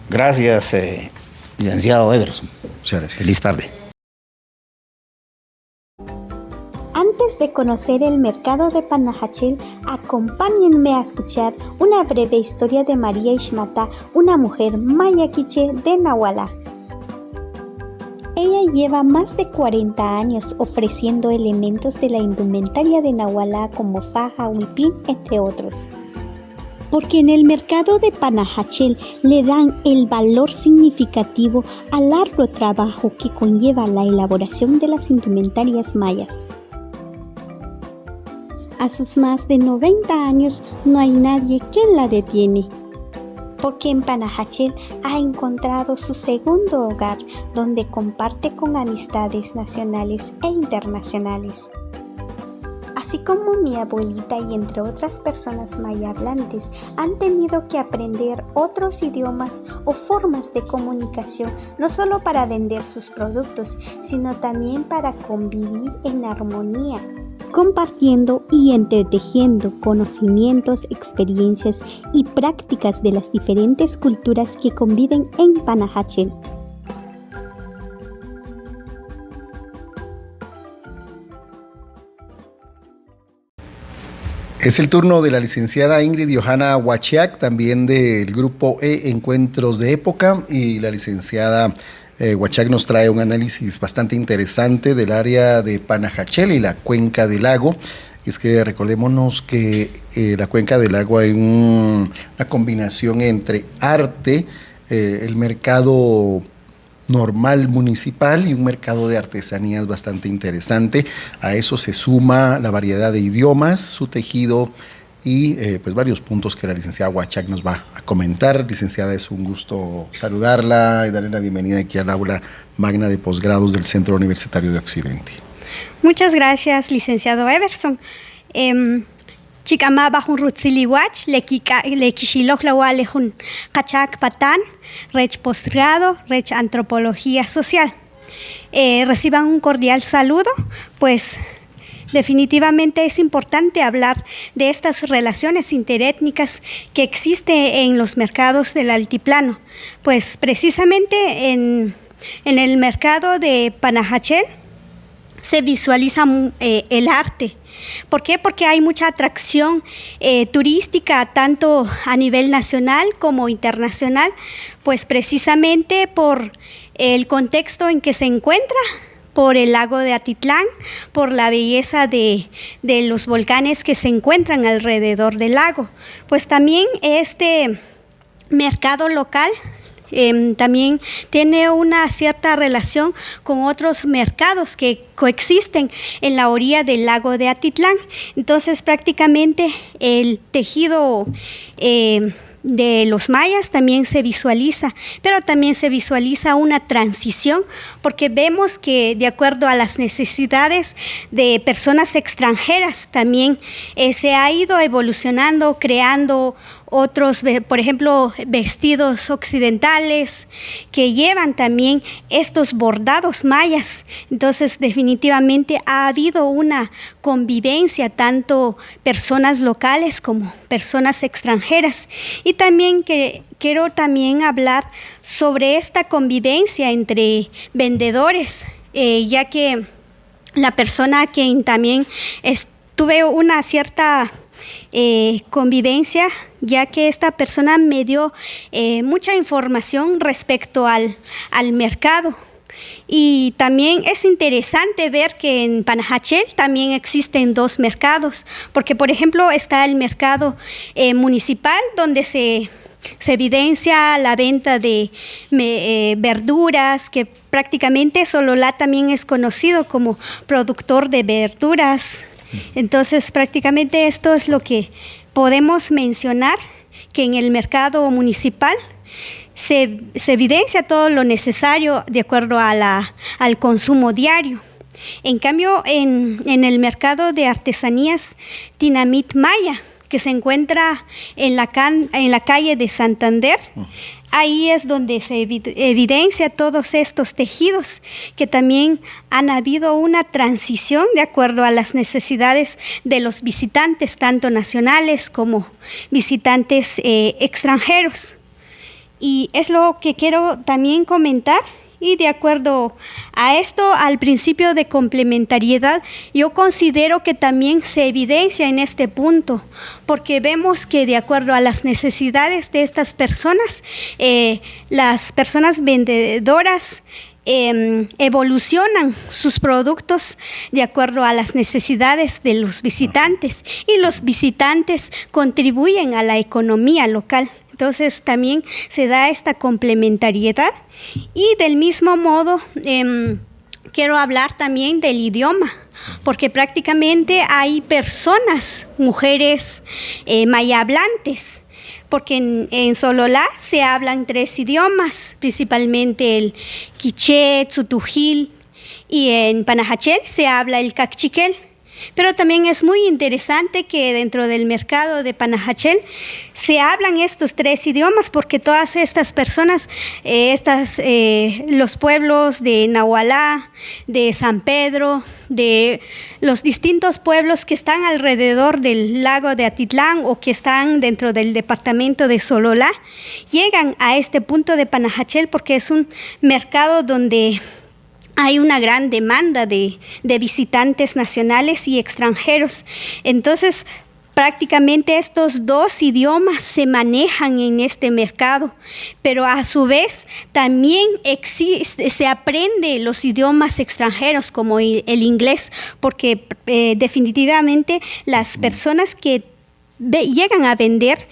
Gracias, licenciado Everson. Muchas gracias. Feliz tarde. Antes de conocer el mercado de Panajachel, acompáñenme a escuchar una breve historia de María Ixmata, una mujer maya quiché de Nahualá. Ella lleva más de 40 años ofreciendo elementos de la indumentaria de Nahualá como faja, huipil, entre otros. Porque en el mercado de Panajachel le dan el valor significativo al arduo trabajo que conlleva la elaboración de las indumentarias mayas. A sus más de 90 años no hay nadie quien la detiene, porque en Panajachel ha encontrado su segundo hogar, donde comparte con amistades nacionales e internacionales. Así como mi abuelita y entre otras personas maya hablantes han tenido que aprender otros idiomas o formas de comunicación, no solo para vender sus productos, sino también para convivir en armonía, compartiendo y entretejiendo conocimientos, experiencias y prácticas de las diferentes culturas que conviven en Panajachel. Es el turno de la licenciada Ingrid Johanna Huachiac, también del grupo Encuentros de Época, y la licenciada Huachiac nos trae un análisis bastante interesante del área de Panajachel y la cuenca del lago. Y es que recordémonos que la cuenca del lago hay una combinación entre arte, el mercado normal municipal y un mercado de artesanías bastante interesante. A eso se suma la variedad de idiomas, su tejido y pues varios puntos que la licenciada Huachiac nos va a comentar. Licenciada, es un gusto saludarla y darle la bienvenida aquí al aula magna de posgrados del Centro Universitario de Occidente. Muchas gracias, licenciado Everson. Chicama bajun rutziliwach, lequixilojlawa lejun kachak patán, rech posgrado, rech antropología social. Reciban un cordial saludo, pues definitivamente es importante hablar de estas relaciones interétnicas que existen en los mercados del altiplano. Pues precisamente en el mercado de Panajachel se visualiza el arte. ¿Por qué? Porque hay mucha atracción turística, tanto a nivel nacional como internacional, pues precisamente por el contexto en que se encuentra, por el lago de Atitlán, por la belleza de los volcanes que se encuentran alrededor del lago. Pues también este mercado local también tiene una cierta relación con otros mercados que coexisten en la orilla del lago de Atitlán. Entonces prácticamente el tejido de los mayas también se visualiza, pero también se visualiza una transición, porque vemos que de acuerdo a las necesidades de personas extranjeras también se ha ido evolucionando, creando otros, por ejemplo, vestidos occidentales que llevan también estos bordados mayas. Entonces, definitivamente ha habido una convivencia, tanto personas locales como personas extranjeras. Y también quiero también hablar sobre esta convivencia entre vendedores, ya que la persona que también tuve una cierta convivencia, ya que esta persona me dio mucha información respecto al mercado. Y también es interesante ver que en Panajachel también existen 2 mercados, porque por ejemplo está el mercado municipal, donde se evidencia la venta de verduras, que prácticamente Sololá también es conocido como productor de verduras. Entonces, prácticamente esto es lo que podemos mencionar, que en el mercado municipal se evidencia todo lo necesario de acuerdo a al consumo diario. En cambio, en el mercado de artesanías Tinamit Maya, que se encuentra en la calle de Santander, ahí es donde se evidencia todos estos tejidos, que también han habido una transición de acuerdo a las necesidades de los visitantes, tanto nacionales como visitantes extranjeros. Y es lo que quiero también comentar. Y de acuerdo a esto, al principio de complementariedad, yo considero que también se evidencia en este punto, porque vemos que de acuerdo a las necesidades de estas personas, las personas vendedoras evolucionan sus productos de acuerdo a las necesidades de los visitantes, y los visitantes contribuyen a la economía local. Entonces también se da esta complementariedad. Y del mismo modo quiero hablar también del idioma, porque prácticamente hay personas, mujeres maya hablantes, porque en Sololá se hablan 3 idiomas, principalmente el quiché, tzutujil, y en Panajachel se habla el cacchiquel. Pero también es muy interesante que dentro del mercado de Panajachel se hablan estos 3 idiomas, porque todas estas personas, los pueblos de Nahualá, de San Pedro, de los distintos pueblos que están alrededor del lago de Atitlán o que están dentro del departamento de Sololá, llegan a este punto de Panajachel porque es un mercado donde hay una gran demanda de visitantes nacionales y extranjeros. Entonces, prácticamente estos 2 idiomas se manejan en este mercado, pero a su vez también se aprende los idiomas extranjeros como el inglés, porque definitivamente las personas que llegan a vender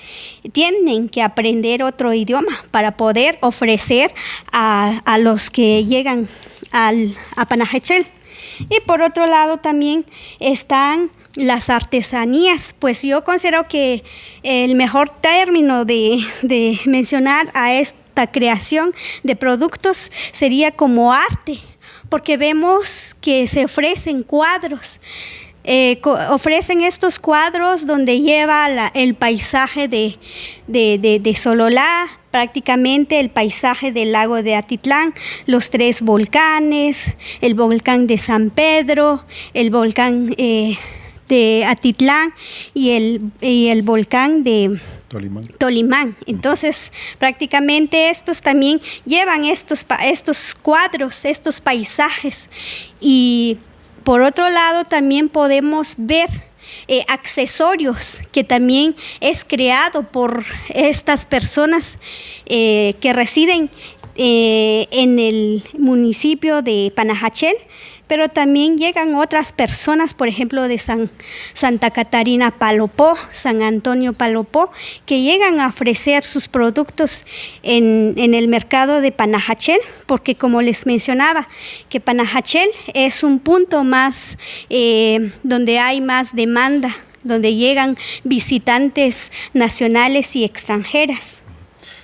tienen que aprender otro idioma para poder ofrecer a los que llegan a Panajachel. Y por otro lado también están las artesanías, pues yo considero que el mejor término de mencionar a esta creación de productos sería como arte, porque vemos que se ofrecen cuadros. Ofrecen estos cuadros donde lleva el paisaje de Sololá, prácticamente el paisaje del lago de Atitlán, los 3 volcanes, el volcán de San Pedro, el volcán de Atitlán y el volcán de Tolimán. Entonces, prácticamente estos también llevan estos cuadros, estos paisajes. Y por otro lado, también podemos ver accesorios que también es creado por estas personas que residen en el municipio de Panajachel, pero también llegan otras personas, por ejemplo, de Santa Catarina Palopó, San Antonio Palopó, que llegan a ofrecer sus productos en el mercado de Panajachel, porque como les mencionaba, que Panajachel es un punto más donde hay más demanda, donde llegan visitantes nacionales y extranjeras.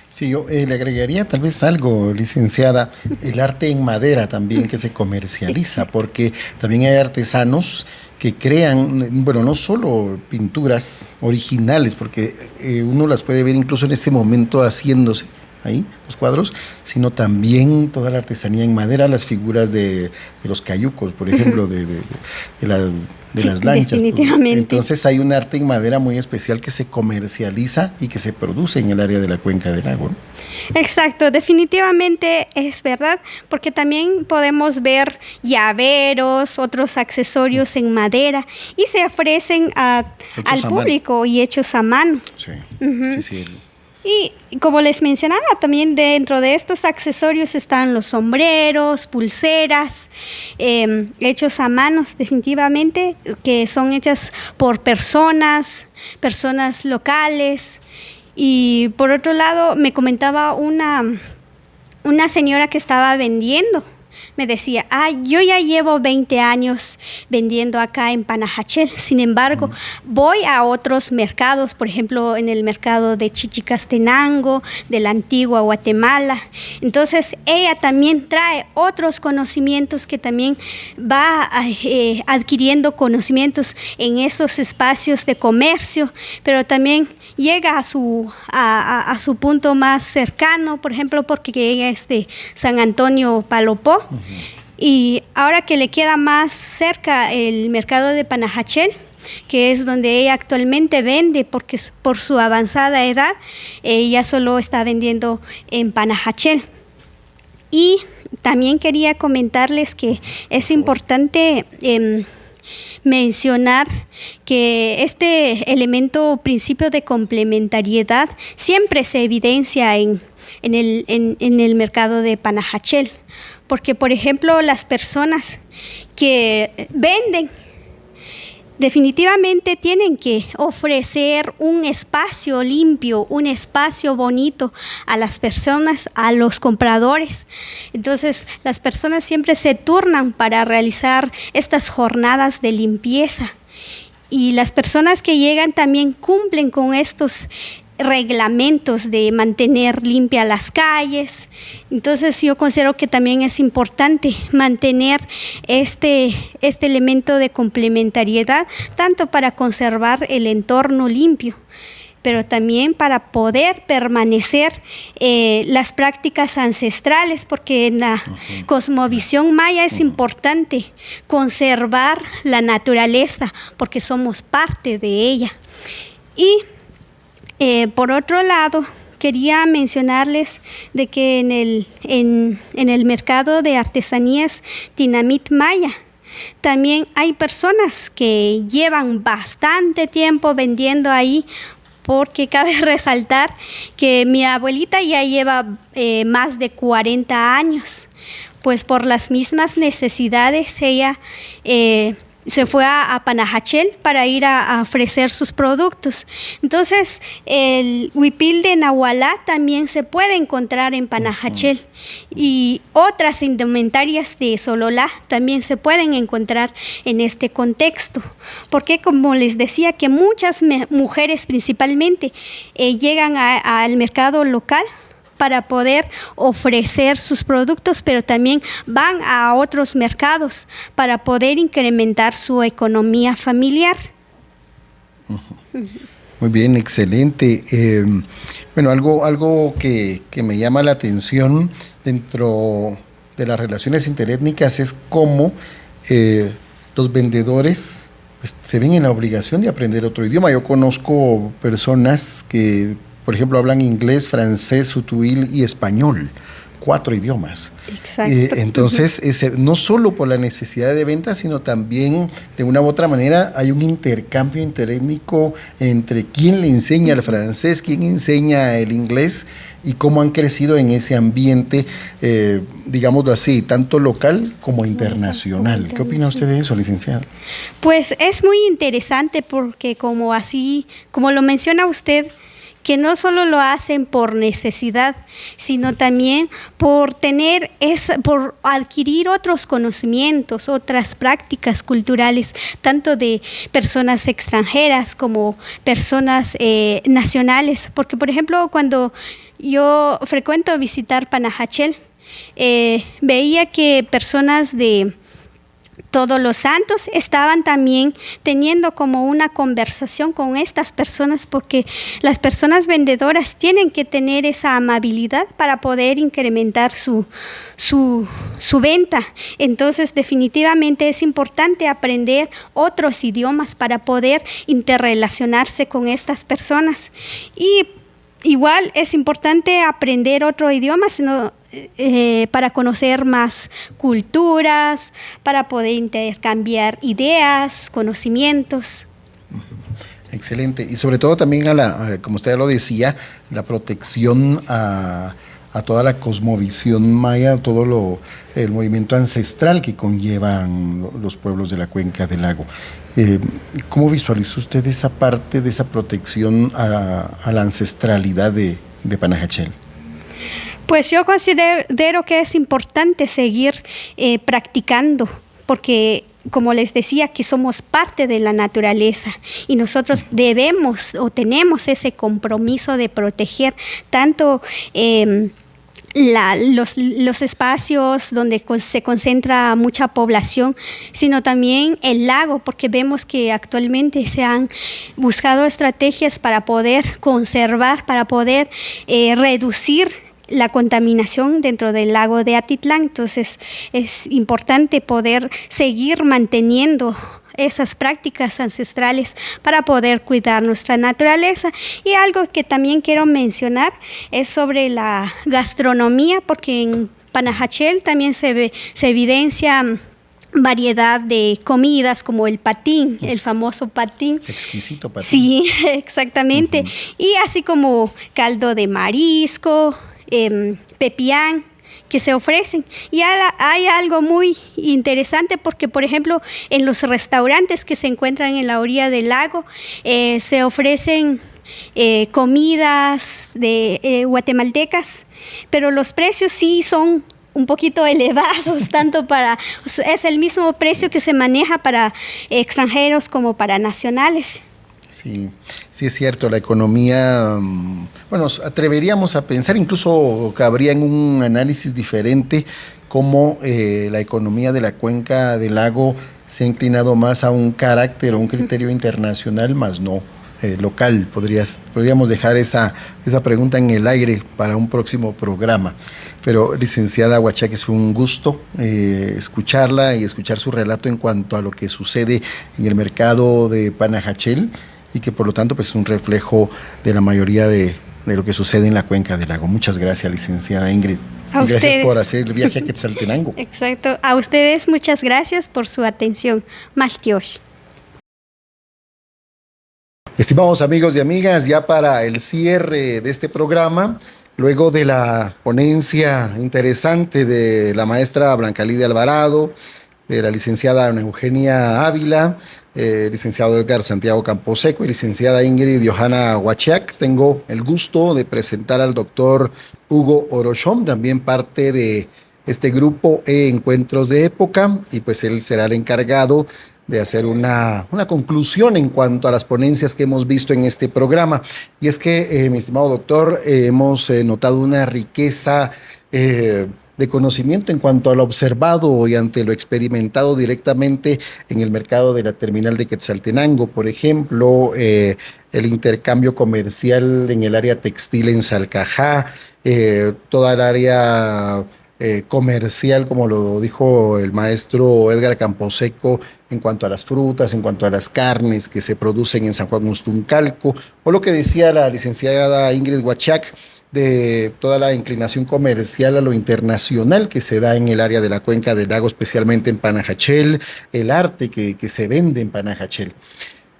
Sí, yo le agregaría tal vez algo, licenciada, el arte en madera también que se comercializa, porque también hay artesanos que crean, bueno, no solo pinturas originales, porque uno las puede ver incluso en este momento haciéndose ahí, los cuadros, sino también toda la artesanía en madera, las figuras de los cayucos, por ejemplo, de las lanchas. Definitivamente. Entonces hay un arte en madera muy especial que se comercializa y que se produce en el área de la Cuenca del Lago, ¿no? Exacto, definitivamente es verdad, porque también podemos ver llaveros, otros accesorios en madera y se ofrecen al público y hechos a mano. Sí, Ujú. sí. Y como les mencionaba, también dentro de estos accesorios están los sombreros, pulseras, hechos a manos definitivamente, que son hechas por personas locales. Y por otro lado, me comentaba una señora que estaba vendiendo. Me decía, yo ya llevo 20 años vendiendo acá en Panajachel. Sin embargo, voy a otros mercados, por ejemplo, en el mercado de Chichicastenango, de la antigua Guatemala. Entonces, ella también trae otros conocimientos que también va adquiriendo conocimientos en esos espacios de comercio, pero también llega a su punto más cercano, por ejemplo, porque ella es de San Antonio Palopó. Y ahora que le queda más cerca el mercado de Panajachel, que es donde ella actualmente vende, porque por su avanzada edad, ella solo está vendiendo en Panajachel. Y también quería comentarles que es importante mencionar que este elemento, principio de complementariedad, siempre se evidencia en el mercado de Panajachel, porque por ejemplo las personas que venden definitivamente tienen que ofrecer un espacio limpio, un espacio bonito a las personas, a los compradores. Entonces, las personas siempre se turnan para realizar estas jornadas de limpieza. Y las personas que llegan también cumplen con estos reglamentos de mantener limpias las calles. Entonces yo considero que también es importante mantener este elemento de complementariedad, tanto para conservar el entorno limpio, pero también para poder permanecer las prácticas ancestrales, porque en la cosmovisión maya es importante conservar la naturaleza, porque somos parte de ella. Y por otro lado, quería mencionarles de que en el mercado de artesanías Tinamit Maya también hay personas que llevan bastante tiempo vendiendo ahí, porque cabe resaltar que mi abuelita ya lleva más de 40 años, pues por las mismas necesidades ella se fue a Panajachel para ir a ofrecer sus productos. Entonces, el huipil de Nahualá también se puede encontrar en Panajachel, y otras indumentarias de Sololá también se pueden encontrar en este contexto, porque como les decía, que muchas mujeres principalmente llegan al mercado local para poder ofrecer sus productos, pero también van a otros mercados para poder incrementar su economía familiar. Muy bien, excelente. Bueno, algo que me llama la atención dentro de las relaciones interétnicas es cómo los vendedores pues, se ven en la obligación de aprender otro idioma. Yo conozco personas que, por ejemplo, hablan inglés, francés, hutuil y español, 4 idiomas. Exacto. Entonces, no solo por la necesidad de venta, sino también, de una u otra manera, hay un intercambio interétnico entre quién le enseña el francés, quién enseña el inglés, y cómo han crecido en ese ambiente, digámoslo así, tanto local como internacional. ¿Qué opina usted de eso, licenciada? Pues es muy interesante, porque como lo menciona usted, que no solo lo hacen por necesidad, sino también por adquirir otros conocimientos, otras prácticas culturales, tanto de personas extranjeras como personas nacionales. Porque, por ejemplo, cuando yo frecuento visitar Panajachel, veía que personas de Todos los santos estaban también teniendo como una conversación con estas personas, porque las personas vendedoras tienen que tener esa amabilidad para poder incrementar su venta. Entonces, definitivamente es importante aprender otros idiomas para poder interrelacionarse con estas personas. Y igual es importante aprender otro idioma, para conocer más culturas, para poder intercambiar ideas, conocimientos. Excelente. Y sobre todo también como usted ya lo decía, la protección a toda la cosmovisión maya, el movimiento ancestral que conllevan los pueblos de la cuenca del lago. ¿Cómo visualiza usted esa parte de esa protección a la ancestralidad de Panajachel? Pues yo considero que es importante seguir practicando, porque como les decía, que somos parte de la naturaleza y nosotros debemos o tenemos ese compromiso de proteger tanto los espacios donde se concentra mucha población, sino también el lago, porque vemos que actualmente se han buscado estrategias para poder conservar, para poder reducir la contaminación dentro del lago de Atitlán. Entonces es importante poder seguir manteniendo esas prácticas ancestrales para poder cuidar nuestra naturaleza. Y algo que también quiero mencionar es sobre la gastronomía, porque en Panajachel también se evidencia variedad de comidas como el patín, el famoso patín. Exquisito patín. Sí, exactamente. Y así como caldo de marisco, pepián, que se ofrecen. Y hay algo muy interesante, porque por ejemplo en los restaurantes que se encuentran en la orilla del lago se ofrecen comidas de guatemaltecas, pero los precios sí son un poquito elevados, es el mismo precio que se maneja para extranjeros como para nacionales. Sí, sí es cierto, la economía, bueno, atreveríamos a pensar, incluso cabría en un análisis diferente, cómo la economía de la cuenca del lago se ha inclinado más a un carácter o un criterio internacional, más no local. Podríamos dejar esa pregunta en el aire para un próximo programa. Pero, licenciada Huachac, es un gusto escucharla y escuchar su relato en cuanto a lo que sucede en el mercado de Panajachel, y que por lo tanto pues, es un reflejo de la mayoría de lo que sucede en la cuenca del lago. Muchas gracias, licenciada Ingrid. Y gracias por hacer el viaje a Quetzaltenango. Exacto. A ustedes muchas gracias por su atención. Maltiosh. Estimados amigos y amigas, ya para el cierre de este programa, luego de la ponencia interesante de la maestra Blanca Lidia Alvarado, de la licenciada Ana Eugenia Ávila, licenciado Edgar Santiago Camposeco y licenciada Ingrid Johanna Huachac, tengo el gusto de presentar al doctor Hugo Orochón, también parte de este grupo Encuentros de Época, y pues él será el encargado de hacer una conclusión en cuanto a las ponencias que hemos visto en este programa. Y es que, mi estimado doctor, hemos notado una riqueza de conocimiento en cuanto a lo observado y ante lo experimentado directamente en el mercado de la terminal de Quetzaltenango. Por ejemplo, el intercambio comercial en el área textil en Salcajá, toda el área comercial, como lo dijo el maestro Edgar Camposeco, en cuanto a las frutas, en cuanto a las carnes que se producen en San Juan Mustuncalco, o lo que decía la licenciada Ingrid Huachac, de toda la inclinación comercial a lo internacional que se da en el área de la cuenca del lago, especialmente en Panajachel, el arte que se vende en Panajachel.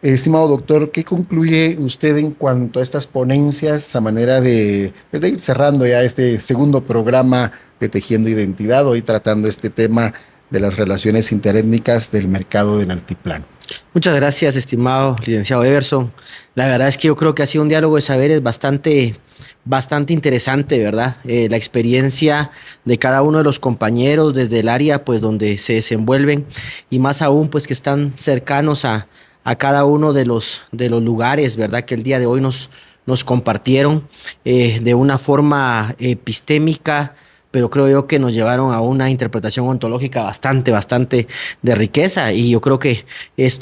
Estimado doctor, ¿qué concluye usted en cuanto a estas ponencias a manera de ir cerrando ya este segundo programa de Tejiendo Identidad, hoy tratando este tema de las relaciones interétnicas del mercado del altiplano? Muchas gracias, estimado licenciado Everson. La verdad es que yo creo que ha sido un diálogo de saberes bastante interesante, ¿verdad? La experiencia de cada uno de los compañeros desde el área pues donde se desenvuelven, y más aún pues que están cercanos a cada uno de los lugares, ¿verdad? Que el día de hoy nos compartieron de una forma epistémica, pero creo yo que nos llevaron a una interpretación ontológica bastante de riqueza, y yo creo que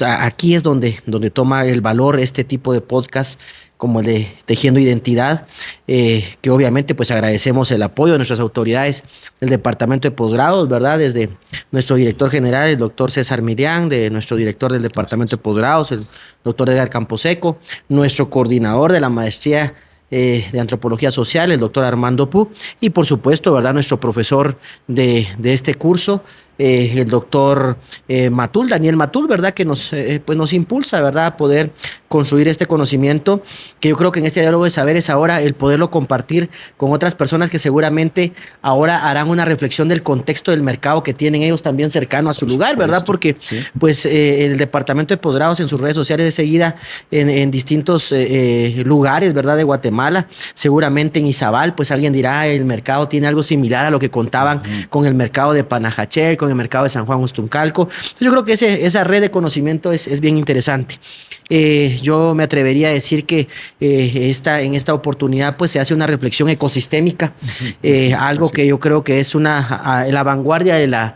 aquí es donde toma el valor este tipo de podcast como el de Tejiendo Identidad, que obviamente pues agradecemos el apoyo de nuestras autoridades del Departamento de Posgrados, ¿verdad? Desde nuestro director general, el doctor César Mirián, de nuestro director del Departamento de Posgrados, el doctor Edgar Camposeco, nuestro coordinador de la maestría de Antropología Social, el doctor Armando Pu, y por supuesto, ¿verdad?, nuestro profesor de este curso, el doctor Matul, Daniel Matul, ¿verdad?, que nos impulsa, ¿verdad?, a poder construir este conocimiento, que yo creo que en este diálogo de saberes ahora el poderlo compartir con otras personas que seguramente ahora harán una reflexión del contexto del mercado que tienen ellos también cercano a su lugar, ¿verdad? Porque pues el Departamento de Posgrados en sus redes sociales de seguida en distintos lugares, ¿verdad?, de Guatemala, seguramente en Izabal, pues alguien dirá, el mercado tiene algo similar a lo que contaban con el mercado de Panajachel, con el mercado de San Juan Ustuncalco. Yo creo que esa red de conocimiento es bien interesante. Yo me atrevería a decir que en esta oportunidad pues se hace una reflexión ecosistémica, algo que yo creo que es la vanguardia en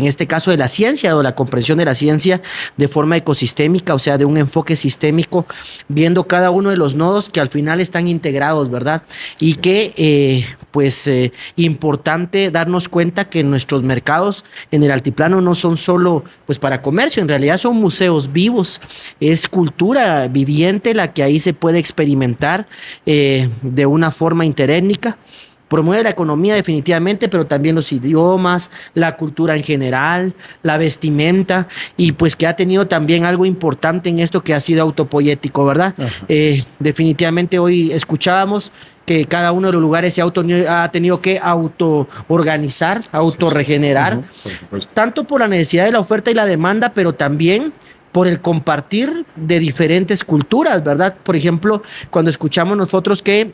este caso de la ciencia o la comprensión de la ciencia de forma ecosistémica, o sea, de un enfoque sistémico, viendo cada uno de los nodos que al final están integrados, ¿verdad? Y que importante darnos cuenta que nuestros mercados en el altiplano no son solo pues para comercio, en realidad son museos vivos, es cultura viviente la que ahí se puede experimentar de una forma interétnica. Promueve la economía definitivamente, pero también los idiomas, la cultura en general, la vestimenta, y pues que ha tenido también algo importante en esto que ha sido autopoyético, ¿verdad? Definitivamente hoy escuchábamos que cada uno de los lugares ha tenido que autoorganizar, autorregenerar, tanto por la necesidad de la oferta y la demanda, pero también por el compartir de diferentes culturas, ¿verdad? Por ejemplo, cuando escuchamos nosotros que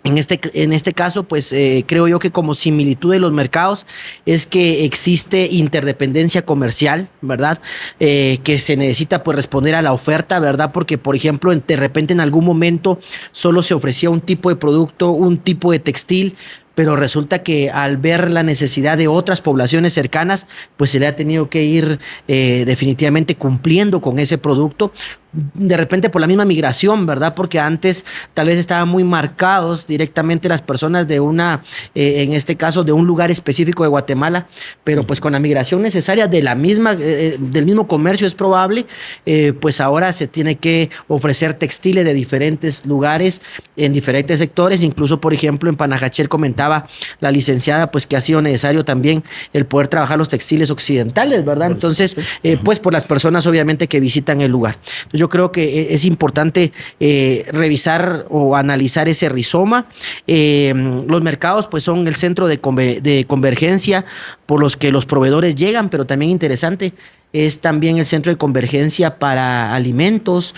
en este caso, pues creo yo que como similitud de los mercados es que existe interdependencia comercial, ¿verdad? Que se necesita pues responder a la oferta, ¿verdad? Porque, por ejemplo, de repente en algún momento solo se ofrecía un tipo de producto, un tipo de textil, pero resulta que al ver la necesidad de otras poblaciones cercanas, pues se le ha tenido que ir definitivamente cumpliendo con ese producto, de repente por la misma migración, ¿verdad? Porque antes tal vez estaban muy marcados directamente las personas de en este caso, de un lugar específico de Guatemala, pero pues con la migración necesaria del mismo comercio es probable, pues ahora se tiene que ofrecer textiles de diferentes lugares, en diferentes sectores, incluso por ejemplo en Panajachel comentaba la licenciada, pues que ha sido necesario también el poder trabajar los textiles occidentales, ¿verdad? Entonces, pues por las personas obviamente que visitan el lugar. Entonces, yo creo que es importante revisar o analizar ese rizoma. Los mercados pues son el centro de convergencia por los que los proveedores llegan, pero también interesante es también el centro de convergencia para alimentos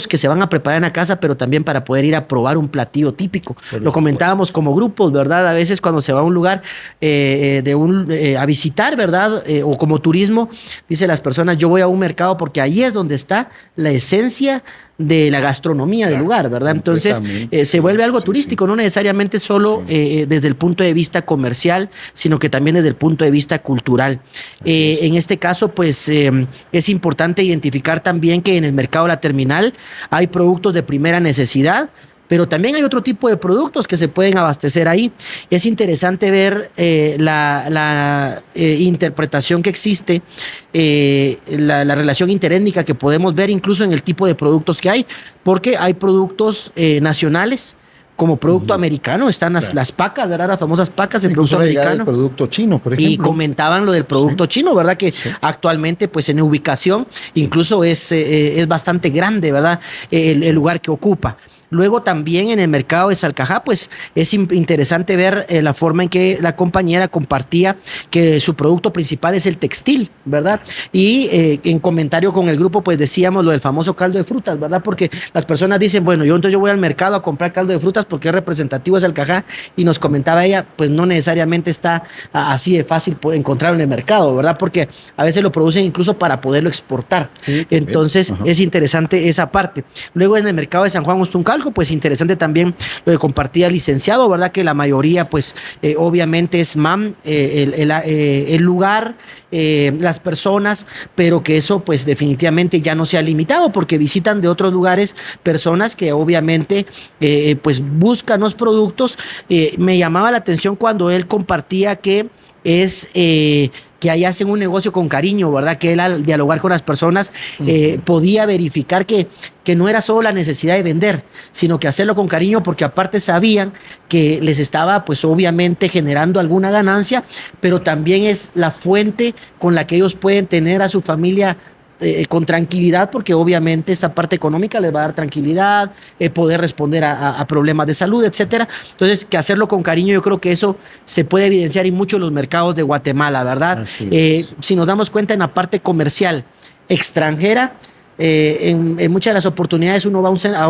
que se van a preparar en la casa, pero también para poder ir a probar un platillo típico. Lo comentábamos como grupos, ¿verdad? A veces cuando se va a un lugar a visitar, ¿verdad? O como turismo, dicen las personas, yo voy a un mercado porque ahí es donde está la esencia de la gastronomía del lugar, ¿verdad? Entonces se vuelve algo turístico, no necesariamente solo desde el punto de vista comercial, sino que también desde el punto de vista cultural. En este caso, pues es importante identificar también que en el mercado de la terminal hay productos de primera necesidad, pero también hay otro tipo de productos que se pueden abastecer ahí. Es interesante ver la interpretación que existe, la relación interétnica que podemos ver incluso en el tipo de productos que hay, porque hay productos nacionales. Como producto americano están las pacas, ¿verdad? Las famosas pacas, el producto americano. El producto chino, por ejemplo. Y comentaban lo del producto chino, ¿verdad? Que actualmente, pues en ubicación, incluso es bastante grande, ¿verdad? El lugar que ocupa. Luego también en el mercado de Salcajá, pues es interesante ver la forma en que la compañera compartía que su producto principal es el textil, ¿verdad? Y en comentario con el grupo, pues decíamos lo del famoso caldo de frutas, ¿verdad? Porque las personas dicen, bueno, entonces yo voy al mercado a comprar caldo de frutas porque es representativo de Salcajá, y nos comentaba ella, pues no necesariamente está así de fácil encontrarlo en el mercado, ¿verdad? Porque a veces lo producen incluso para poderlo exportar. Sí, entonces es interesante esa parte. Luego en el mercado de San Juan Ustuncalco, Ostuncalco, pues interesante también lo que compartía el licenciado, ¿verdad? Que la mayoría, pues obviamente es MAM, el lugar, las personas, pero que eso pues definitivamente ya no se ha limitado, porque visitan de otros lugares personas que obviamente pues buscan los productos. Me llamaba la atención cuando él compartía que es que ahí hacen un negocio con cariño, ¿verdad? Que él al dialogar con las personas podía verificar que no era solo la necesidad de vender, sino que hacerlo con cariño, porque aparte sabían que les estaba pues obviamente generando alguna ganancia, pero también es la fuente con la que ellos pueden tener a su familia con tranquilidad, porque obviamente esta parte económica les va a dar tranquilidad, poder responder a problemas de salud, etcétera. Entonces, que hacerlo con cariño, yo creo que eso se puede evidenciar en muchos de los mercados de Guatemala, ¿verdad? Si nos damos cuenta en la parte comercial extranjera, en muchas de las oportunidades uno va a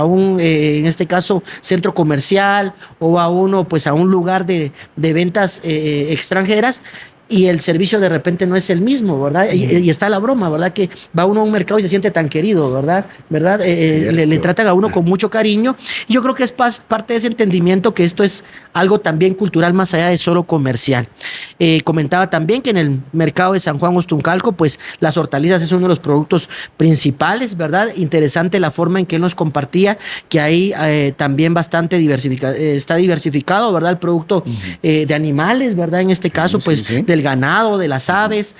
un en este caso, centro comercial, o a un lugar de ventas extranjeras, y el servicio de repente no es el mismo, ¿verdad? Y está la broma, ¿verdad? Que va uno a un mercado y se siente tan querido, ¿verdad? Le tratan a uno con mucho cariño. Y yo creo que es parte de ese entendimiento que esto es algo también cultural más allá de solo comercial. Comentaba también que en el mercado de San Juan Ostuncalco, pues las hortalizas es uno de los productos principales, ¿verdad? Interesante la forma en que él nos compartía, que ahí también bastante está diversificado, ¿verdad? El producto de animales, ¿verdad? En este caso, del ganado, de las aves.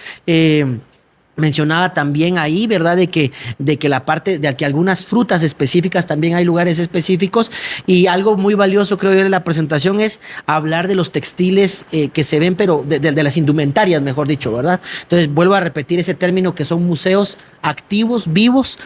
Mencionaba también ahí, ¿verdad? De que la parte de que algunas frutas específicas también hay lugares específicos, y algo muy valioso, creo yo, en la presentación es hablar de los textiles que se ven, pero de las indumentarias, mejor dicho, ¿verdad? Entonces, vuelvo a repetir ese término, que son museos activos, vivos.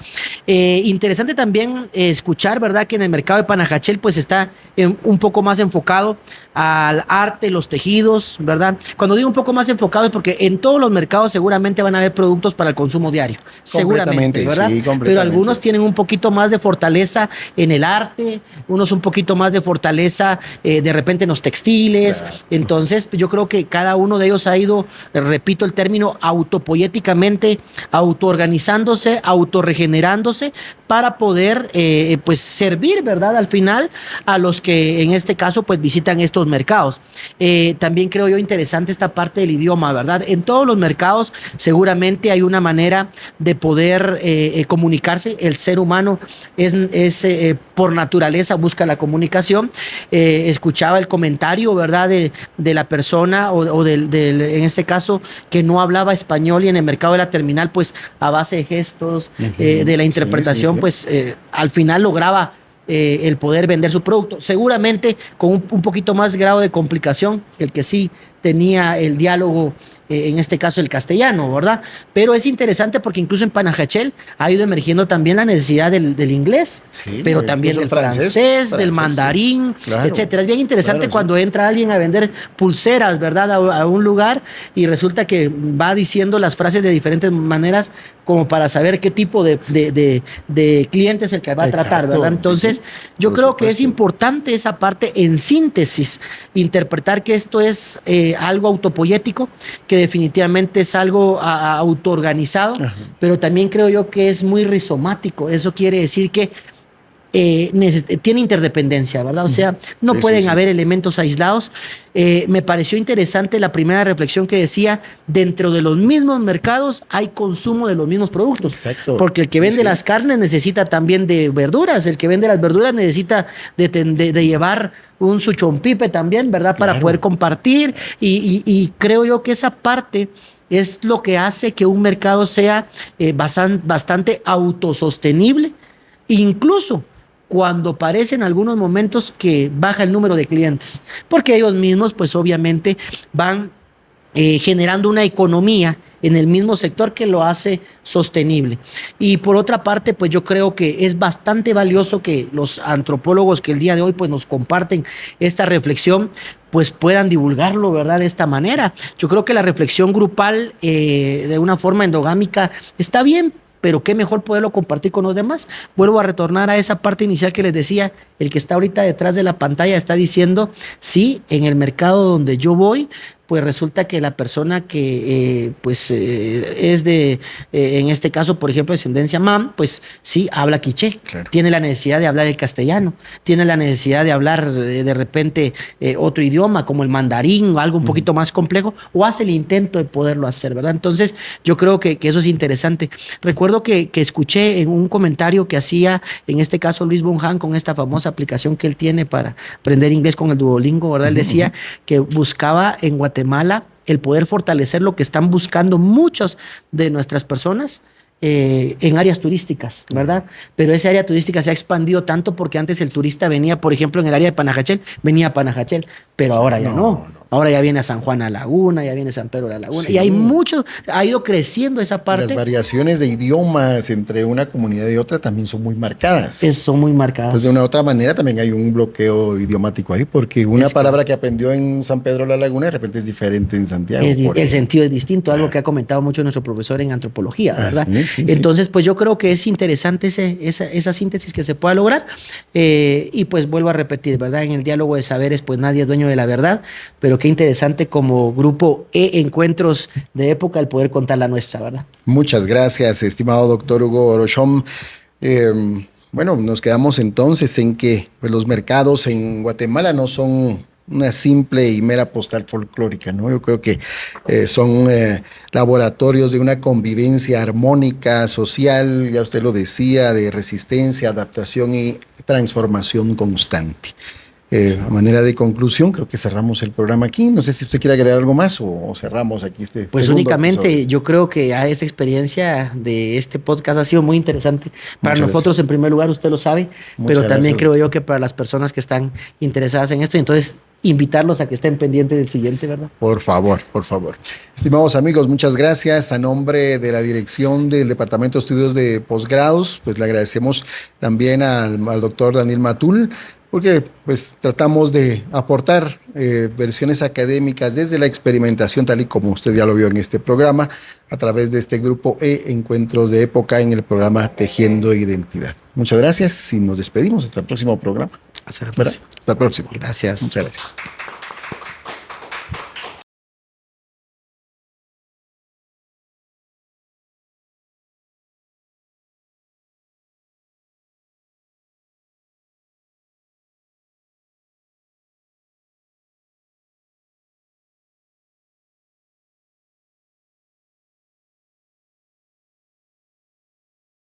Interesante también escuchar, ¿verdad? Que en el mercado de Panajachel pues está un poco más enfocado al arte, los tejidos, ¿verdad? Cuando digo un poco más enfocado es porque en todos los mercados seguramente van a haber productos para el consumo diario, seguramente, ¿verdad? Sí, pero algunos tienen un poquito más de fortaleza en el arte, unos un poquito más de fortaleza de repente en los textiles. Claro. Entonces, yo creo que cada uno de ellos ha ido, repito el término, autopoéticamente, autoorganizándose, autorregenerándose para poder pues servir, ¿verdad? Al final a los que en este caso pues visitan estos mercados. También creo yo interesante esta parte del idioma, ¿verdad? En todos los mercados seguramente hay una manera de poder comunicarse. El ser humano es por naturaleza busca la comunicación. Escuchaba el comentario, ¿verdad? De la persona o en este caso que no hablaba español, y en el mercado de la terminal pues a base de gestos, de la interpretación, pues al final lograba el poder vender su producto, seguramente con un poquito más grado de complicación que el que sí tenía el diálogo, en este caso el castellano, ¿verdad? Pero es interesante porque incluso en Panajachel ha ido emergiendo también la necesidad del inglés, pero también del francés, del mandarín, sí, claro, etcétera. Es bien interesante cuando entra alguien a vender pulseras, ¿verdad? A un lugar, y resulta que va diciendo las frases de diferentes maneras como para saber qué tipo de cliente es el que va a tratar, ¿verdad? Entonces, yo creo que es importante esa parte, en síntesis, interpretar que esto es algo autopoyético, que definitivamente es algo autoorganizado, pero también creo yo que es muy rizomático. Eso quiere decir que tiene interdependencia, ¿verdad? O sea, no pueden haber elementos aislados. Me pareció interesante la primera reflexión que decía, dentro de los mismos mercados hay consumo de los mismos productos. Exacto. Porque el que vende las carnes necesita también de verduras, el que vende las verduras necesita de llevar un suchompipe también, ¿verdad? Para poder compartir, y creo yo que esa parte es lo que hace que un mercado sea bastante autosostenible, incluso cuando parece en algunos momentos que baja el número de clientes, porque ellos mismos pues obviamente van generando una economía en el mismo sector que lo hace sostenible. Y por otra parte, pues yo creo que es bastante valioso que los antropólogos que el día de hoy pues nos comparten esta reflexión pues puedan divulgarlo, ¿verdad? De esta manera. Yo creo que la reflexión grupal de una forma endogámica está bien, pero qué mejor poderlo compartir con los demás. Vuelvo a retornar a esa parte inicial que les decía, el que está ahorita detrás de la pantalla está diciendo, sí, en el mercado donde yo voy, pues resulta que la persona que es de, en este caso, por ejemplo, descendencia mam, pues sí, habla quiché, Claro. tiene la necesidad de hablar el castellano, tiene la necesidad de hablar de repente otro idioma como el mandarín o algo un poquito más complejo, o hace el intento de poderlo hacer, ¿verdad? Entonces yo creo que eso es interesante. Recuerdo que escuché en un comentario que hacía, en este caso Luis Bonján, con esta famosa aplicación que él tiene para aprender inglés con el Duolingo, ¿verdad? Él decía que buscaba en Guatemala el poder fortalecer lo que están buscando muchas de nuestras personas en áreas turísticas, ¿verdad? Pero esa área turística se ha expandido tanto porque antes el turista venía, por ejemplo, en el área de Panajachel, venía a Panajachel, pero ahora ya no. Ahora ya viene a San Juan a Laguna, ya viene a San Pedro a la Laguna. Sí. Y hay mucho, ha ido creciendo esa parte. Las variaciones de idiomas entre una comunidad y otra también son muy marcadas. Son muy marcadas. Entonces, de una u otra manera también hay un bloqueo idiomático ahí, porque una palabra que aprendió en San Pedro de la Laguna de repente es diferente en Santiago. El sentido es distinto, algo que ha comentado mucho nuestro profesor en antropología, ¿verdad? Sí. Entonces, pues yo creo que es interesante esa síntesis que se pueda lograr. Y pues vuelvo a repetir, ¿verdad? En el diálogo de saberes, pues nadie es dueño de la verdad, pero qué interesante como grupo Encuentros de Época el poder contar la nuestra, ¿verdad? Muchas gracias, estimado doctor Hugo Orochom. Bueno, nos quedamos entonces en que pues, los mercados en Guatemala no son una simple y mera postal folclórica, ¿no? Yo creo que son laboratorios de una convivencia armónica, social, ya usted lo decía, de resistencia, adaptación y transformación constante. A manera de conclusión, creo que cerramos el programa aquí. No sé si usted quiere agregar algo más o cerramos aquí este Pues segundo únicamente episodio. yo creo que esta experiencia de este podcast ha sido muy interesante para Muchas nosotros gracias. en primer lugar, usted lo sabe, Muchas pero también gracias. creo yo que para las personas que están interesadas en esto, entonces invitarlos a que estén pendientes del siguiente, ¿verdad? Por favor, por favor. Estimados amigos, muchas gracias. A nombre de la dirección del Departamento de Estudios de Posgrados, pues le agradecemos también al doctor Daniel Matul, porque pues tratamos de aportar versiones académicas desde la experimentación, tal y como usted ya lo vio en este programa, a través de este grupo Encuentros de Época en el programa Tejiendo Identidad. Muchas gracias y nos despedimos hasta el próximo programa. Hasta la ¿Verdad? próxima. Hasta el próximo. Gracias. Muchas gracias.